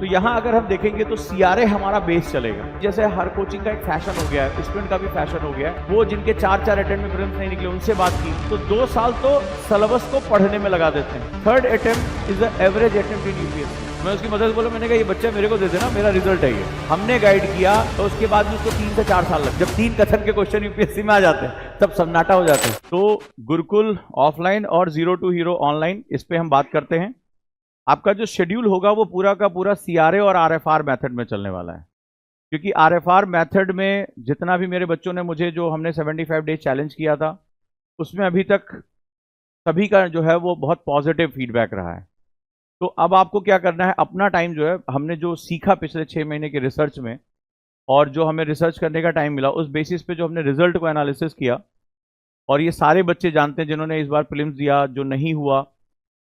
तो यहाँ अगर हम देखेंगे तो सीआरए हमारा बेस चलेगा। जैसे हर कोचिंग का एक फैशन हो गया है, स्टूडेंट का भी फैशन हो गया है, वो जिनके 4 अटेम्प्ट में प्रीलिम्स नहीं निकले उनसे बात की तो 2 साल तो सिलेबस को पढ़ने में लगा देते हैं। 3rd attempt is the average attempt in UPSC. मैं उसकी मदद बोला, मैंने कहा ये बच्चा मेरे को दे देना, मेरा रिजल्ट है ये। हमने गाइड किया तो उसके बाद भी उसको 3 से 4 साल लग, जब 3 कथन के क्वेश्चन यूपीएससी में आ जाते हैं तब सन्नाटा हो जाता है। तो गुरुकुल ऑफलाइन और जीरो टू हीरो ऑनलाइन, इस पे हम बात करते हैं। आपका जो शेड्यूल होगा वो पूरा का पूरा सीआरए और आरएफआर मेथड में चलने वाला है, क्योंकि आरएफआर मेथड में जितना भी मेरे बच्चों ने मुझे जो हमने 75 डेज चैलेंज किया था उसमें अभी तक सभी का जो है वो बहुत पॉजिटिव फीडबैक रहा है। तो अब आपको क्या करना है, अपना टाइम जो है हमने जो सीखा पिछले 6 महीने के रिसर्च में और जो हमें रिसर्च करने का टाइम मिला उस बेसिस पे जो हमने रिजल्ट को एनालिसिस किया, और ये सारे बच्चे जानते हैं जिन्होंने इस बार प्रीलिम्स दिया, जो नहीं हुआ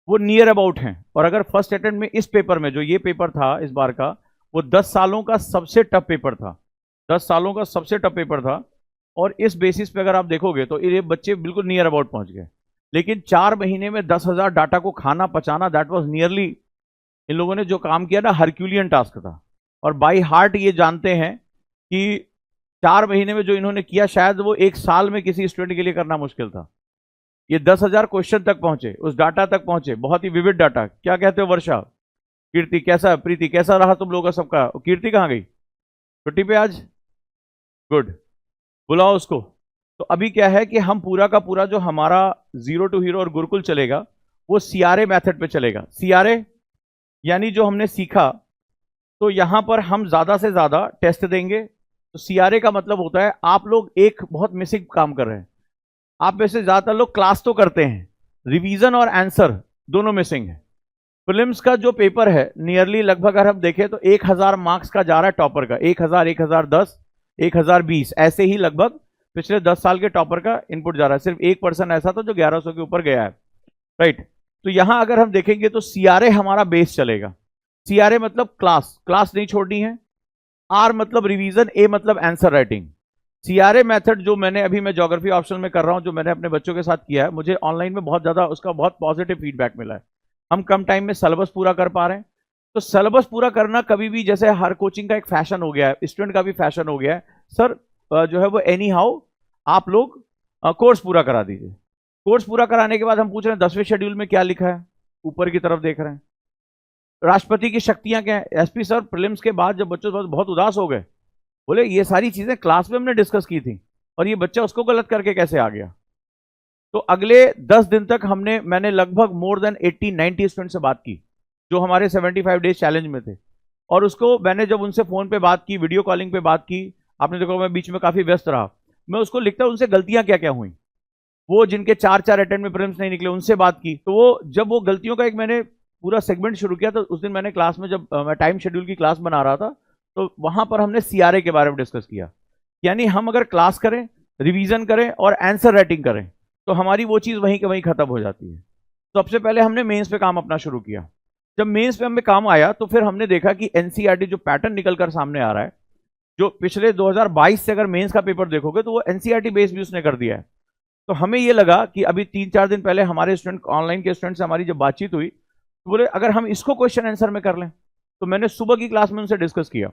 वो नियर अबाउट हैं। और अगर फर्स्ट अटेम्प्ट में इस पेपर में जो ये पेपर था इस बार का, वो 10 सालों का सबसे टफ पेपर था, 10 सालों का सबसे टफ पेपर था, और इस बेसिस पे अगर आप देखोगे तो ये बच्चे बिल्कुल नियर अबाउट पहुंच गए। लेकिन 4 महीने में 10,000 डाटा को खाना पचाना, दैट वाज नियरली, इन लोगों ने जो काम किया ना हरक्यूलियन टास्क था। और बाई हार्ट ये जानते हैं कि 4 महीने में जो इन्होंने किया शायद वो 1 साल में किसी स्टूडेंट के लिए करना मुश्किल था। ये 10,000 क्वेश्चन तक पहुंचे, उस डाटा तक पहुंचे, बहुत ही विविड डाटा। क्या कहते हो वर्षा, कीर्ति कैसा, प्रीति कैसा रहा तुम लोगों का सबका? कीर्ति कहाँ गई, छुट्टी पे आज? गुड, बुलाओ उसको। तो अभी क्या है कि हम पूरा का पूरा जो हमारा जीरो टू हीरो और गुरुकुल चलेगा वो सीआरए मेथड पे चलेगा। सीआरए यानी जो हमने सीखा, तो यहां पर हम ज्यादा से ज्यादा टेस्ट देंगे। तो सीआरए का मतलब होता है आप लोग एक बहुत मिसिंग काम कर रहे हैं। आप में से ज्यादातर लोग क्लास तो करते हैं, रिवीजन और आंसर दोनों मिसिंग है। प्रीलिम्स का जो पेपर है नियरली लगभग अगर हम देखें तो 1000 मार्क्स का जा रहा है टॉपर का, 1000, 1010, 1020, ऐसे ही लगभग पिछले 10 साल के टॉपर का इनपुट जा रहा है। सिर्फ 1% ऐसा था जो 1100 के ऊपर गया है, राइट। तो यहां अगर हम देखेंगे तो सीआरए हमारा बेस चलेगा। सीआरए मतलब क्लास नहीं छोड़नी है, आर मतलब रिवीजन, ए मतलब आंसर राइटिंग। सीआरए मेथड जो मैं ज्योग्राफी ऑप्शनल में कर रहा हूं, जो मैंने अपने बच्चों के साथ किया है, मुझे ऑनलाइन में बहुत ज्यादा उसका बहुत पॉजिटिव फीडबैक मिला है। हम कम टाइम में सिलेबस पूरा कर पा रहे हैं। तो सिलेबस पूरा करना कभी भी, जैसे हर कोचिंग का एक फैशन हो गया है, स्टूडेंट का भी फैशन हो गया है, सर जो है वो एनी हाउ आप लोग कोर्स पूरा करा दीजिए। कोर्स पूरा कराने के बाद हम पूछ रहे हैं 10वें शेड्यूल में क्या लिखा है, ऊपर की तरफ देख रहे हैं। राष्ट्रपति की शक्तियां क्या है? एसपी सर प्रीलिम्स के बाद जब बच्चे बहुत उदास हो गए, बोले ये सारी चीजें क्लास में हमने डिस्कस की थी और ये बच्चा उसको गलत करके कैसे आ गया। तो अगले 10 दिन तक मैंने लगभग मोर देन 80-90 स्टूडेंट से बात की जो हमारे 75 डेज चैलेंज में थे। और उसको मैंने जब उनसे फोन पे बात की, वीडियो कॉलिंग पे बात की, आपने देखा मैं बीच में काफी व्यस्त रहा, मैं उसको लिखता उनसे गलतियां क्या क्या हुई, वो जिनके 4 अटेम्प्ट में प्रीलिम्स नहीं निकले उनसे बात की। तो वो जब वो गलतियों का एक मैंने पूरा सेगमेंट शुरू किया, तो उस दिन मैंने क्लास में, जब मैं टाइम शेड्यूल की क्लास बना रहा था, तो वहां पर हमने सीआरए के बारे में डिस्कस किया। यानी हम अगर क्लास करें, रिवीजन करें और आंसर राइटिंग करें तो हमारी वो चीज वहीं के वहीं खत्म हो जाती है। तो सबसे पहले हमने मेंस पे काम अपना शुरू किया। जब मेंस पे हमें काम आया तो फिर हमने देखा कि एनसीईआरटी जो पैटर्न निकल कर सामने आ रहा है, जो पिछले 2022 से अगर मेंस का पेपर देखोगे तो वो एनसीईआरटी बेस भी उसने कर दिया है। तो हमें ये लगा कि अभी 3-4 दिन पहले हमारे स्टूडेंट, ऑनलाइन के स्टूडेंट से हमारी जब बातचीत हुई तो बोले अगर हम इसको क्वेश्चन आंसर में कर लें। तो मैंने सुबह की क्लास में उनसे डिस्कस किया,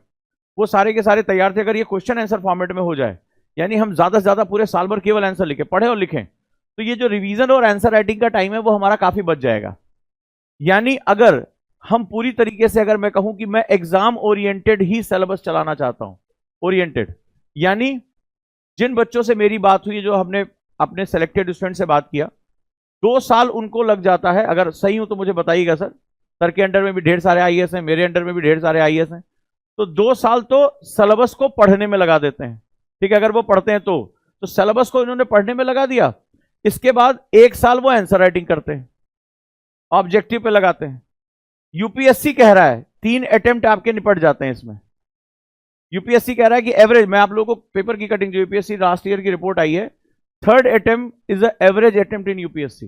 वो सारे के सारे तैयार थे। अगर ये क्वेश्चन आंसर फॉर्मेट में हो जाए, यानी हम ज्यादा से ज्यादा पूरे साल भर केवल आंसर लिखे, पढ़े और लिखें, तो ये जो रिवीजन और आंसर राइटिंग का टाइम है वो हमारा काफी बच जाएगा। यानी अगर हम पूरी तरीके से, अगर मैं कहूं कि मैं एग्जाम ओरिएंटेड ही सिलेबस चलाना चाहता हूं, ओरिएंटेड, यानी जिन बच्चों से मेरी बात हुई, जो हमने अपने सेलेक्टेड स्टूडेंट से बात किया, 2 साल उनको लग जाता है। अगर सही हूं तो मुझे बताइएगा सर के अंडर में भी ढेर सारे आईएएस हैं, मेरे अंडर में भी ढेर सारे आईएएस हैं, तो 2 साल तो सिलेबस को पढ़ने में लगा देते हैं। ठीक है, अगर वो पढ़ते हैं तो सिलेबस को इन्होंने पढ़ने में लगा दिया। इसके बाद 1 साल वो आंसर राइटिंग करते हैं, ऑब्जेक्टिव पे लगाते हैं। यूपीएससी कह रहा है 3 अटेम्प्ट आपके निपट जाते हैं इसमें। यूपीएससी कह रहा है कि एवरेज, मैं आप लोगों को पेपर की कटिंग, जो यूपीएससी लास्ट ईयर की रिपोर्ट आई है, 3rd attempt is the average attempt in UPSC.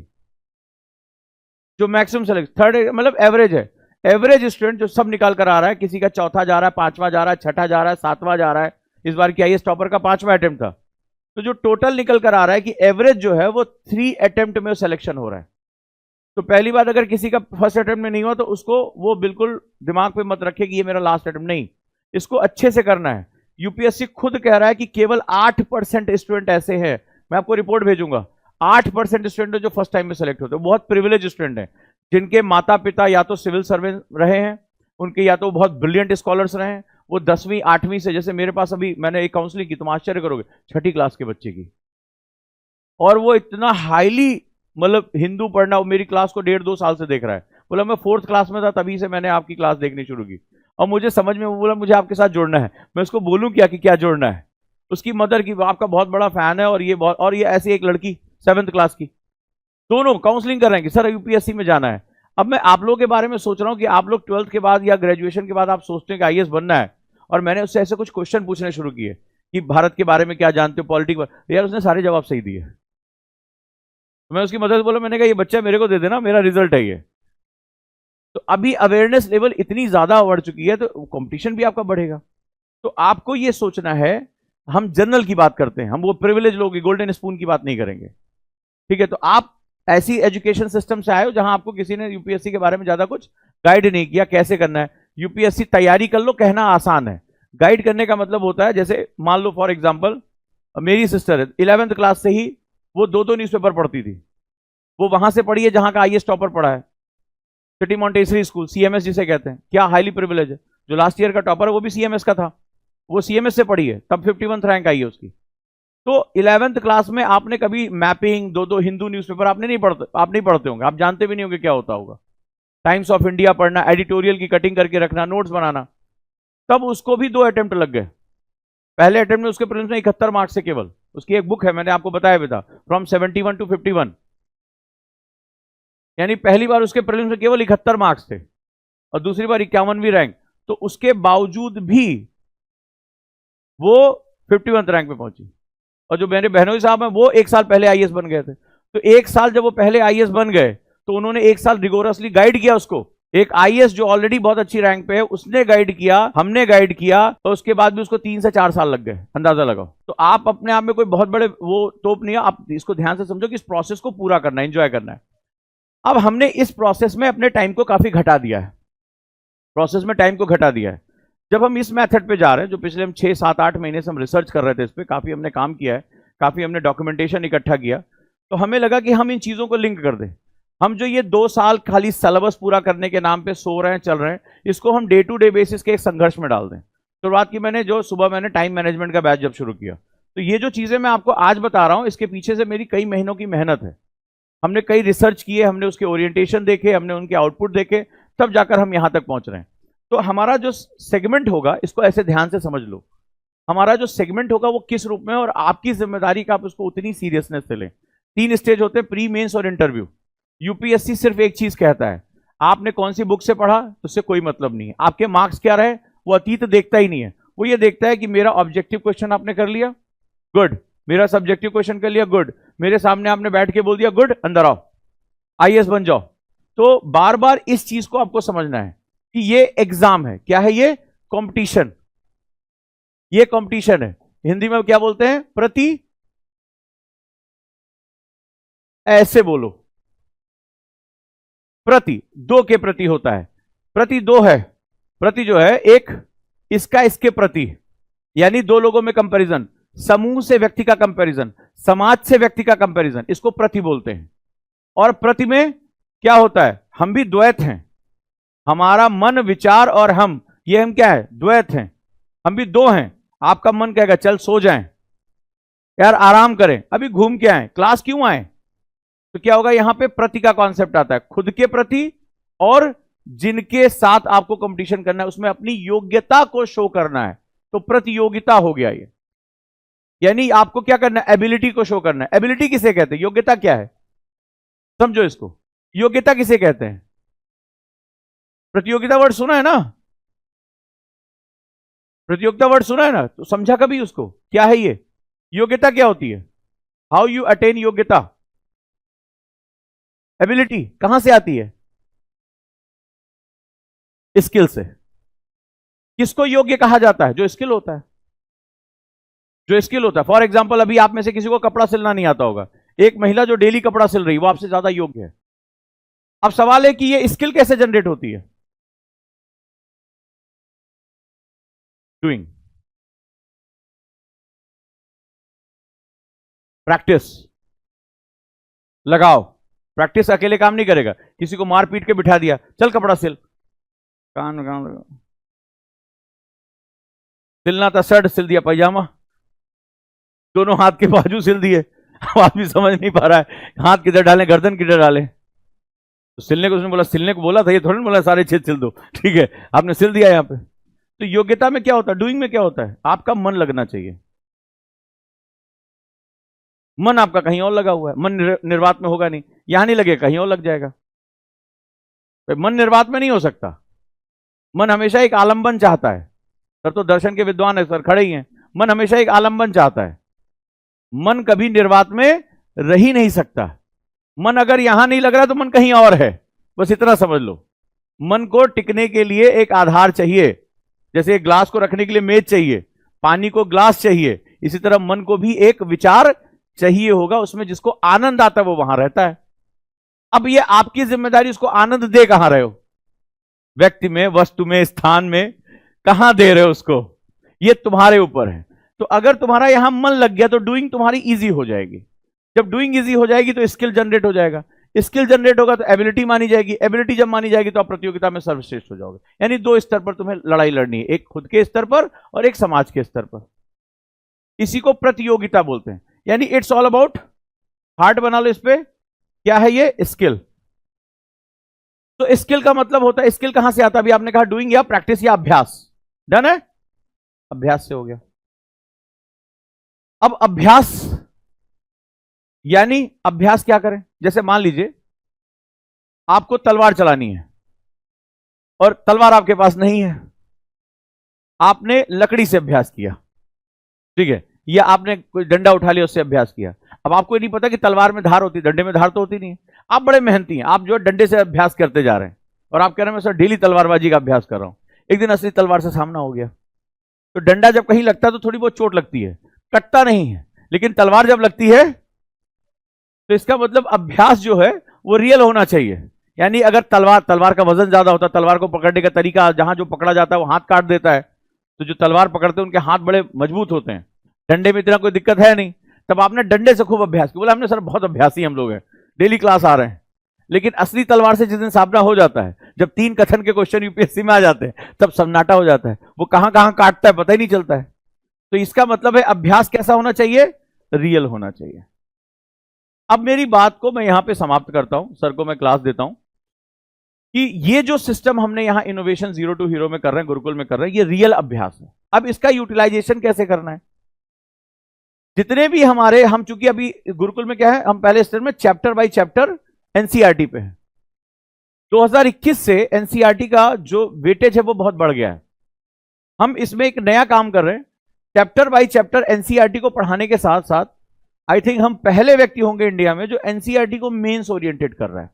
जो मैक्सिमम सेलेक्ट 3rd मतलब एवरेज है। एवरेज स्टूडेंट जो सब निकाल कर आ रहा है, किसी का 4था जा रहा है, 5वां जा रहा है, 6ठा जा रहा है, 7वां जा रहा है। इस बार की आईएएस टॉपर का 5वां अटेम्प्ट था। तो जो टोटल निकल कर आ रहा है कि एवरेज जो है वो 3 अटेम्प्ट में सिलेक्शन हो रहा है। तो पहली बार अगर किसी का फर्स्ट अटेम्प्ट में नहीं हुआ तो उसको वो बिल्कुल दिमाग पे मत रखे कि ये मेरा लास्ट अटेम्प्ट, नहीं, इसको अच्छे से करना है। यूपीएससी खुद कह रहा है कि केवल 8% स्टूडेंट ऐसे हैं, मैं आपको रिपोर्ट भेजूंगा, 8% स्टूडेंट जो फर्स्ट टाइम में सेलेक्ट होते हैं, बहुत प्रिविलेज स्टूडेंट हैं, जिनके माता पिता या तो सिविल सर्वेंट रहे हैं, उनके या तो बहुत ब्रिलियंट स्कॉलर्स रहे हैं, वो 10वीं 8वीं से, जैसे मेरे पास अभी मैंने एक काउंसलिंग की, तुम आश्चर्य करोगे, 6ठी क्लास के बच्चे की, और वो इतना हाईली मतलब हिंदू पढ़ना, वो मेरी क्लास को 1.5-2 साल से देख रहा है, बोला मैं 4th क्लास में था तभी से मैंने आपकी क्लास देखनी शुरू की, और मुझे समझ में, वो बोला मुझे आपके साथ जुड़ना है, मैं उसको बोलूं क्या कि क्या जुड़ना है, उसकी मदर की आपका बहुत बड़ा फैन है, और ये ऐसी एक लड़की 7th क्लास की, दोनों काउंसलिंग कर रहे हैं कि सर यूपीएससी में जाना है। अब मैं आप लोगों के बारे में सोच रहा हूं कि आप लोग 12th के बाद या ग्रेजुएशन के बाद आप सोचते हैं कि आईएएस बनना है, और मैंने उससे ऐसे कुछ क्वेश्चन पूछने शुरू किए कि भारत के बारे में क्या जानते हो, पॉलिटिक्स, यार उसने सारे जवाब सही दिए। तो मैं उसकी मदद बोला, मैंने कहा ये बच्चा मेरे को दे देना, मेरा रिजल्ट है ये। तो अभी अवेयरनेस लेवल इतनी ज्यादा बढ़ चुकी है तो कंपटीशन भी आपका बढ़ेगा। तो आपको ये सोचना है, हम जनरल की बात करते हैं, हम वो प्रिविलेज लोग गोल्डन स्पून की बात नहीं करेंगे, ठीक है। तो आप ऐसी एजुकेशन सिस्टम से आए हो जहां आपको किसी ने यूपीएससी के बारे में ज्यादा कुछ गाइड नहीं किया, कैसे करना है। यूपीएससी तैयारी कर लो कहना आसान है, गाइड करने का मतलब होता है, जैसे मान लो फॉर एग्जांपल मेरी सिस्टर है, 11th क्लास से ही वो 2 न्यूज़पेपर पढ़ती थी, वो वहां से पढ़ी है जहां का आईएएस टॉपर पढ़ा है, सिटी मॉन्टेसरी स्कूल, सीएमएस जिसे कहते हैं, क्या हाईली प्रिविलेज है। जो लास्ट ईयर का टॉपर है वो भी सीएमएस का था, वो सीएमएस से पढ़ी है, तब 51th रैंक आई है उसकी। तो 11th क्लास में आपने कभी मैपिंग, 2 हिंदू न्यूज़पेपर आप नहीं पढ़ते होंगे, आप जानते भी नहीं होंगे क्या होता होगा। टाइम्स ऑफ इंडिया पढ़ना, एडिटोरियल की कटिंग करके रखना, नोट्स बनाना, तब उसको भी 2 अटेम्प्ट लग गए। पहले अटेम्प्ट में उसके प्रीलिम्स में 71 मार्क्स से केवल, उसकी एक बुक है मैंने आपको बताया भी था, फ्रॉम 71 to 51, यानी पहली बार उसके प्रीलिम्स में केवल 71 मार्क्स थे और दूसरी बार 51वीं रैंक। तो उसके बावजूद भी वो 51th रैंक पे पहुंची। और जो मेरे बहनोई साहब हैं वो 1 साल पहले आईएएस बन गए थे। तो 1 साल जब वो पहले आईएएस बन गए तो उन्होंने 1 साल रिगोरसली गाइड किया उसको। एक आईएएस जो ऑलरेडी बहुत अच्छी रैंक पे है उसने गाइड किया, हमने गाइड किया, तो उसके बाद भी उसको 3 से 4 साल लग गए, अंदाजा लगाओ। तो आप अपने आप में कोई बहुत बड़े वो तोप नहीं है, आप इसको ध्यान से समझो कि इस प्रोसेस को पूरा करना है, एंजॉय करना है। अब हमने इस प्रोसेस में अपने टाइम को काफी घटा दिया है, प्रोसेस में टाइम को घटा दिया है। जब हम इस मेथड पे जा रहे हैं, जो पिछले हम 6, 7, 8 महीने से हम रिसर्च कर रहे थे, इस पर काफी हमने काम किया है, काफी हमने डॉक्यूमेंटेशन इकट्ठा किया, तो हमें लगा कि हम इन चीजों को लिंक कर दें। हम जो ये 2 साल खाली सिलेबस पूरा करने के नाम पे सो रहे हैं, चल रहे हैं, इसको हम डे टू डे बेसिस के एक संघर्ष में डाल दें। शुरुआत की मैंने जो सुबह मैंने टाइम मैनेजमेंट का बैच जब शुरू किया, तो ये जो चीजें मैं आपको आज बता रहा हूं, इसके पीछे से मेरी कई महीनों की मेहनत है। हमने कई रिसर्च किए, हमने उसके ओरिएंटेशन देखे, हमने उनके आउटपुट देखे, तब जाकर हम यहां तक पहुंच रहे हैं। तो हमारा जो सेगमेंट होगा, इसको ऐसे ध्यान से समझ लो, हमारा जो सेगमेंट होगा वो किस रूप में, और आपकी जिम्मेदारी का आप उसको उतनी सीरियसनेस से लें। 3 स्टेज होते हैं, प्री, मेंस और इंटरव्यू। यूपीएससी सिर्फ एक चीज कहता है, आपने कौन सी बुक से पढ़ा उससे कोई मतलब नहीं है, आपके मार्क्स क्या रहे वो अतीत देखता ही नहीं है। वो ये देखता है कि मेरा ऑब्जेक्टिव क्वेश्चन आपने कर लिया, गुड, मेरा सब्जेक्टिव क्वेश्चन कर लिया, गुड, मेरे सामने आपने बैठ के बोल दिया, गुड, अंदर आओ, आईएएस बन जाओ। तो बार बार इस चीज को आपको समझना है कि ये एग्जाम है, क्या है ये, कंपटीशन। ये कंपटीशन है, हिंदी में क्या बोलते हैं, प्रति, ऐसे बोलो, प्रति, 2 के प्रति होता है, प्रति 2 है, प्रति जो है एक इसका इसके प्रति, यानी 2 लोगों में कंपैरिजन, समूह से व्यक्ति का कंपैरिजन, समाज से व्यक्ति का कंपैरिजन, इसको प्रति बोलते हैं। और प्रति में क्या होता है, हम भी द्वैत हैं, हमारा मन, विचार और हम, ये हम क्या है, द्वैत हैं, हम भी 2 हैं। आपका मन कहेगा चल सो जाएं, यार आराम करें, अभी घूम के आए, क्लास क्यों आए, तो क्या होगा, यहां पे प्रति का कॉन्सेप्ट आता है, खुद के प्रति और जिनके साथ आपको कंपटीशन करना है उसमें अपनी योग्यता को शो करना है, तो प्रतियोगिता हो गया ये। यानी आपको क्या करना है, एबिलिटी को शो करना है। एबिलिटी किसे कहते हैं, योग्यता क्या है, समझो इसको, योग्यता किसे कहते हैं, प्रतियोगिता वर्ड सुना है ना, प्रतियोगिता वर्ड सुना है ना, तो समझा कभी उसको, क्या है ये, योग्यता क्या होती है, हाउ यू अटेन योग्यता, एबिलिटी कहां से आती है, स्किल से। किसको योग्य कहा जाता है, जो स्किल होता है, जो स्किल होता है। फॉर एग्जाम्पल अभी आप में से किसी को कपड़ा सिलना नहीं आता होगा, एक महिला जो डेली कपड़ा सिल रही है वो आपसे ज्यादा योग्य है, अब सवाल है कि ये स्किल कैसे जनरेट होती है? डूइंग, प्रैक्टिस, लगाओ। प्रैक्टिस अकेले काम नहीं करेगा। किसी को मार पीट के बिठा दिया, चल कपड़ा सिल, कान कान लगा, सिलना था शर्ट, सिल दिया पैजामा, दोनों हाथ के बाजू सिल दिए। अब आदमी समझ नहीं पा रहा है हाथ किधर डालें, गर्दन किधर डालें। तो सिलने को उसने बोला, सिलने को बोला था, ये थोड़ी ना बोला सारे छेद सिल दो। ठीक है, आपने सिल दिया यहाँ पे। तो योग्यता में क्या होता है, डूइंग में क्या होता है, आपका मन लगना चाहिए। मन आपका कहीं और लगा हुआ है, मन निर्वात में होगा नहीं, यहां नहीं लगेगा, कहीं और लग जाएगा। तो मन निर्वात में नहीं हो सकता। मन हमेशा एक आलंबन चाहता है। सर तो दर्शन के विद्वान है, सर खड़े ही हैं। मन हमेशा एक आलंबन चाहता है। मन कभी निर्वात में रह ही नहीं सकता। मन अगर यहां नहीं लग रहा तो मन कहीं और है, बस इतना समझ लो। मन को टिकने के लिए एक आधार चाहिए। जैसे ग्लास को रखने के लिए मेज चाहिए, पानी को ग्लास चाहिए, इसी तरह मन को भी एक विचार चाहिए होगा, उसमें जिसको आनंद आता है वो वहां रहता है। अब ये आपकी जिम्मेदारी, उसको आनंद दे कहां रहे हो, व्यक्ति में, वस्तु में, स्थान में, कहां दे रहे हो उसको, ये तुम्हारे ऊपर है। तो अगर तुम्हारा यहां मन लग गया तो डूइंग तुम्हारी इजी हो जाएगी। जब डूइंग इजी हो जाएगी तो स्किल जनरेट हो जाएगा। स्किल जनरेट होगा तो एबिलिटी मानी जाएगी। एबिलिटी जब मानी जाएगी तो आप प्रतियोगिता में सर्वश्रेष्ठ हो जाओगे। यानी दो स्तर पर तुम्हें लड़ाई लड़नी है, एक खुद के स्तर पर और एक समाज के स्तर पर। इसी को प्रतियोगिता बोलते हैं। यानी इट्स ऑल अबाउट, हार्ट बना लो इस पे, क्या है ये, स्किल। तो स्किल का मतलब होता है, स्किल कहां से आता है? अभी आपने कहा डूइंग या प्रैक्टिस या अभ्यास, डन है, अभ्यास से हो गया। अब अभ्यास यानी अभ्यास क्या करें? जैसे मान लीजिए आपको तलवार चलानी है और तलवार आपके पास नहीं है, आपने लकड़ी से अभ्यास किया, ठीक है, या आपने कोई डंडा उठा लिया उससे अभ्यास किया। अब आपको नहीं पता कि तलवार में धार होती, डंडे में धार तो होती नहीं है। आप बड़े मेहनती हैं, आप जो डंडे से अभ्यास करते जा रहे हैं और आप कह रहे हैं मैं सर डेली तलवारबाजी का अभ्यास कर रहा हूं। एक दिन असली तलवार से सामना हो गया, तो डंडा जब कहीं लगता है तो थोड़ी बहुत चोट लगती है, कटता नहीं है, लेकिन तलवार जब लगती है तो इसका मतलब अभ्यास जो है वो रियल होना चाहिए। यानी अगर तलवार का वजन ज्यादा होता है, तलवार को पकड़ने का तरीका, जहां जो पकड़ा जाता है वो हाथ काट देता है, तो जो तलवार पकड़ते हैं उनके हाथ बड़े मजबूत होते हैं, डंडे में इतना कोई दिक्कत है नहीं। तब आपने डंडे से खूब अभ्यास किया, बोला हमने सर बहुत अभ्यासी हम लोग हैं, डेली क्लास आ रहे हैं। लेकिन असली तलवार से जिस दिन सामना हो जाता है, जब 3 कथन के क्वेश्चन यूपीएससी में आ जाते हैं, तब सन्नाटा हो जाता है, वो कहां कहां काटता है पता ही नहीं चलता है। तो इसका मतलब है अभ्यास कैसा होना चाहिए, रियल होना चाहिए। अब मेरी बात को मैं यहां पे समाप्त करता हूं, सर को मैं क्लास देता हूं कि ये जो सिस्टम हमने यहां इनोवेशन 0 टू हीरो में कर रहे हैं, गुरुकुल में कर रहे हैं, ये रियल अभ्यास है। अब इसका यूटिलाइजेशन कैसे करना है? जितने भी हमारे, हम चूंकि अभी गुरुकुल में क्या है, हम पहले स्तर में चैप्टर बाय चैप्टर एनसीईआरटी पे है। 2021 से एनसीईआरटी का जो वेटेज है वो बहुत बढ़ गया है। हम इसमें एक नया काम कर रहे हैं, चैप्टर बाय चैप्टर एनसीईआरटी को पढ़ाने के साथ साथ आई थिंक हम पहले व्यक्ति होंगे इंडिया में जो एनसीईआरटी को मेंस ओरिएंटेड कर रहा है।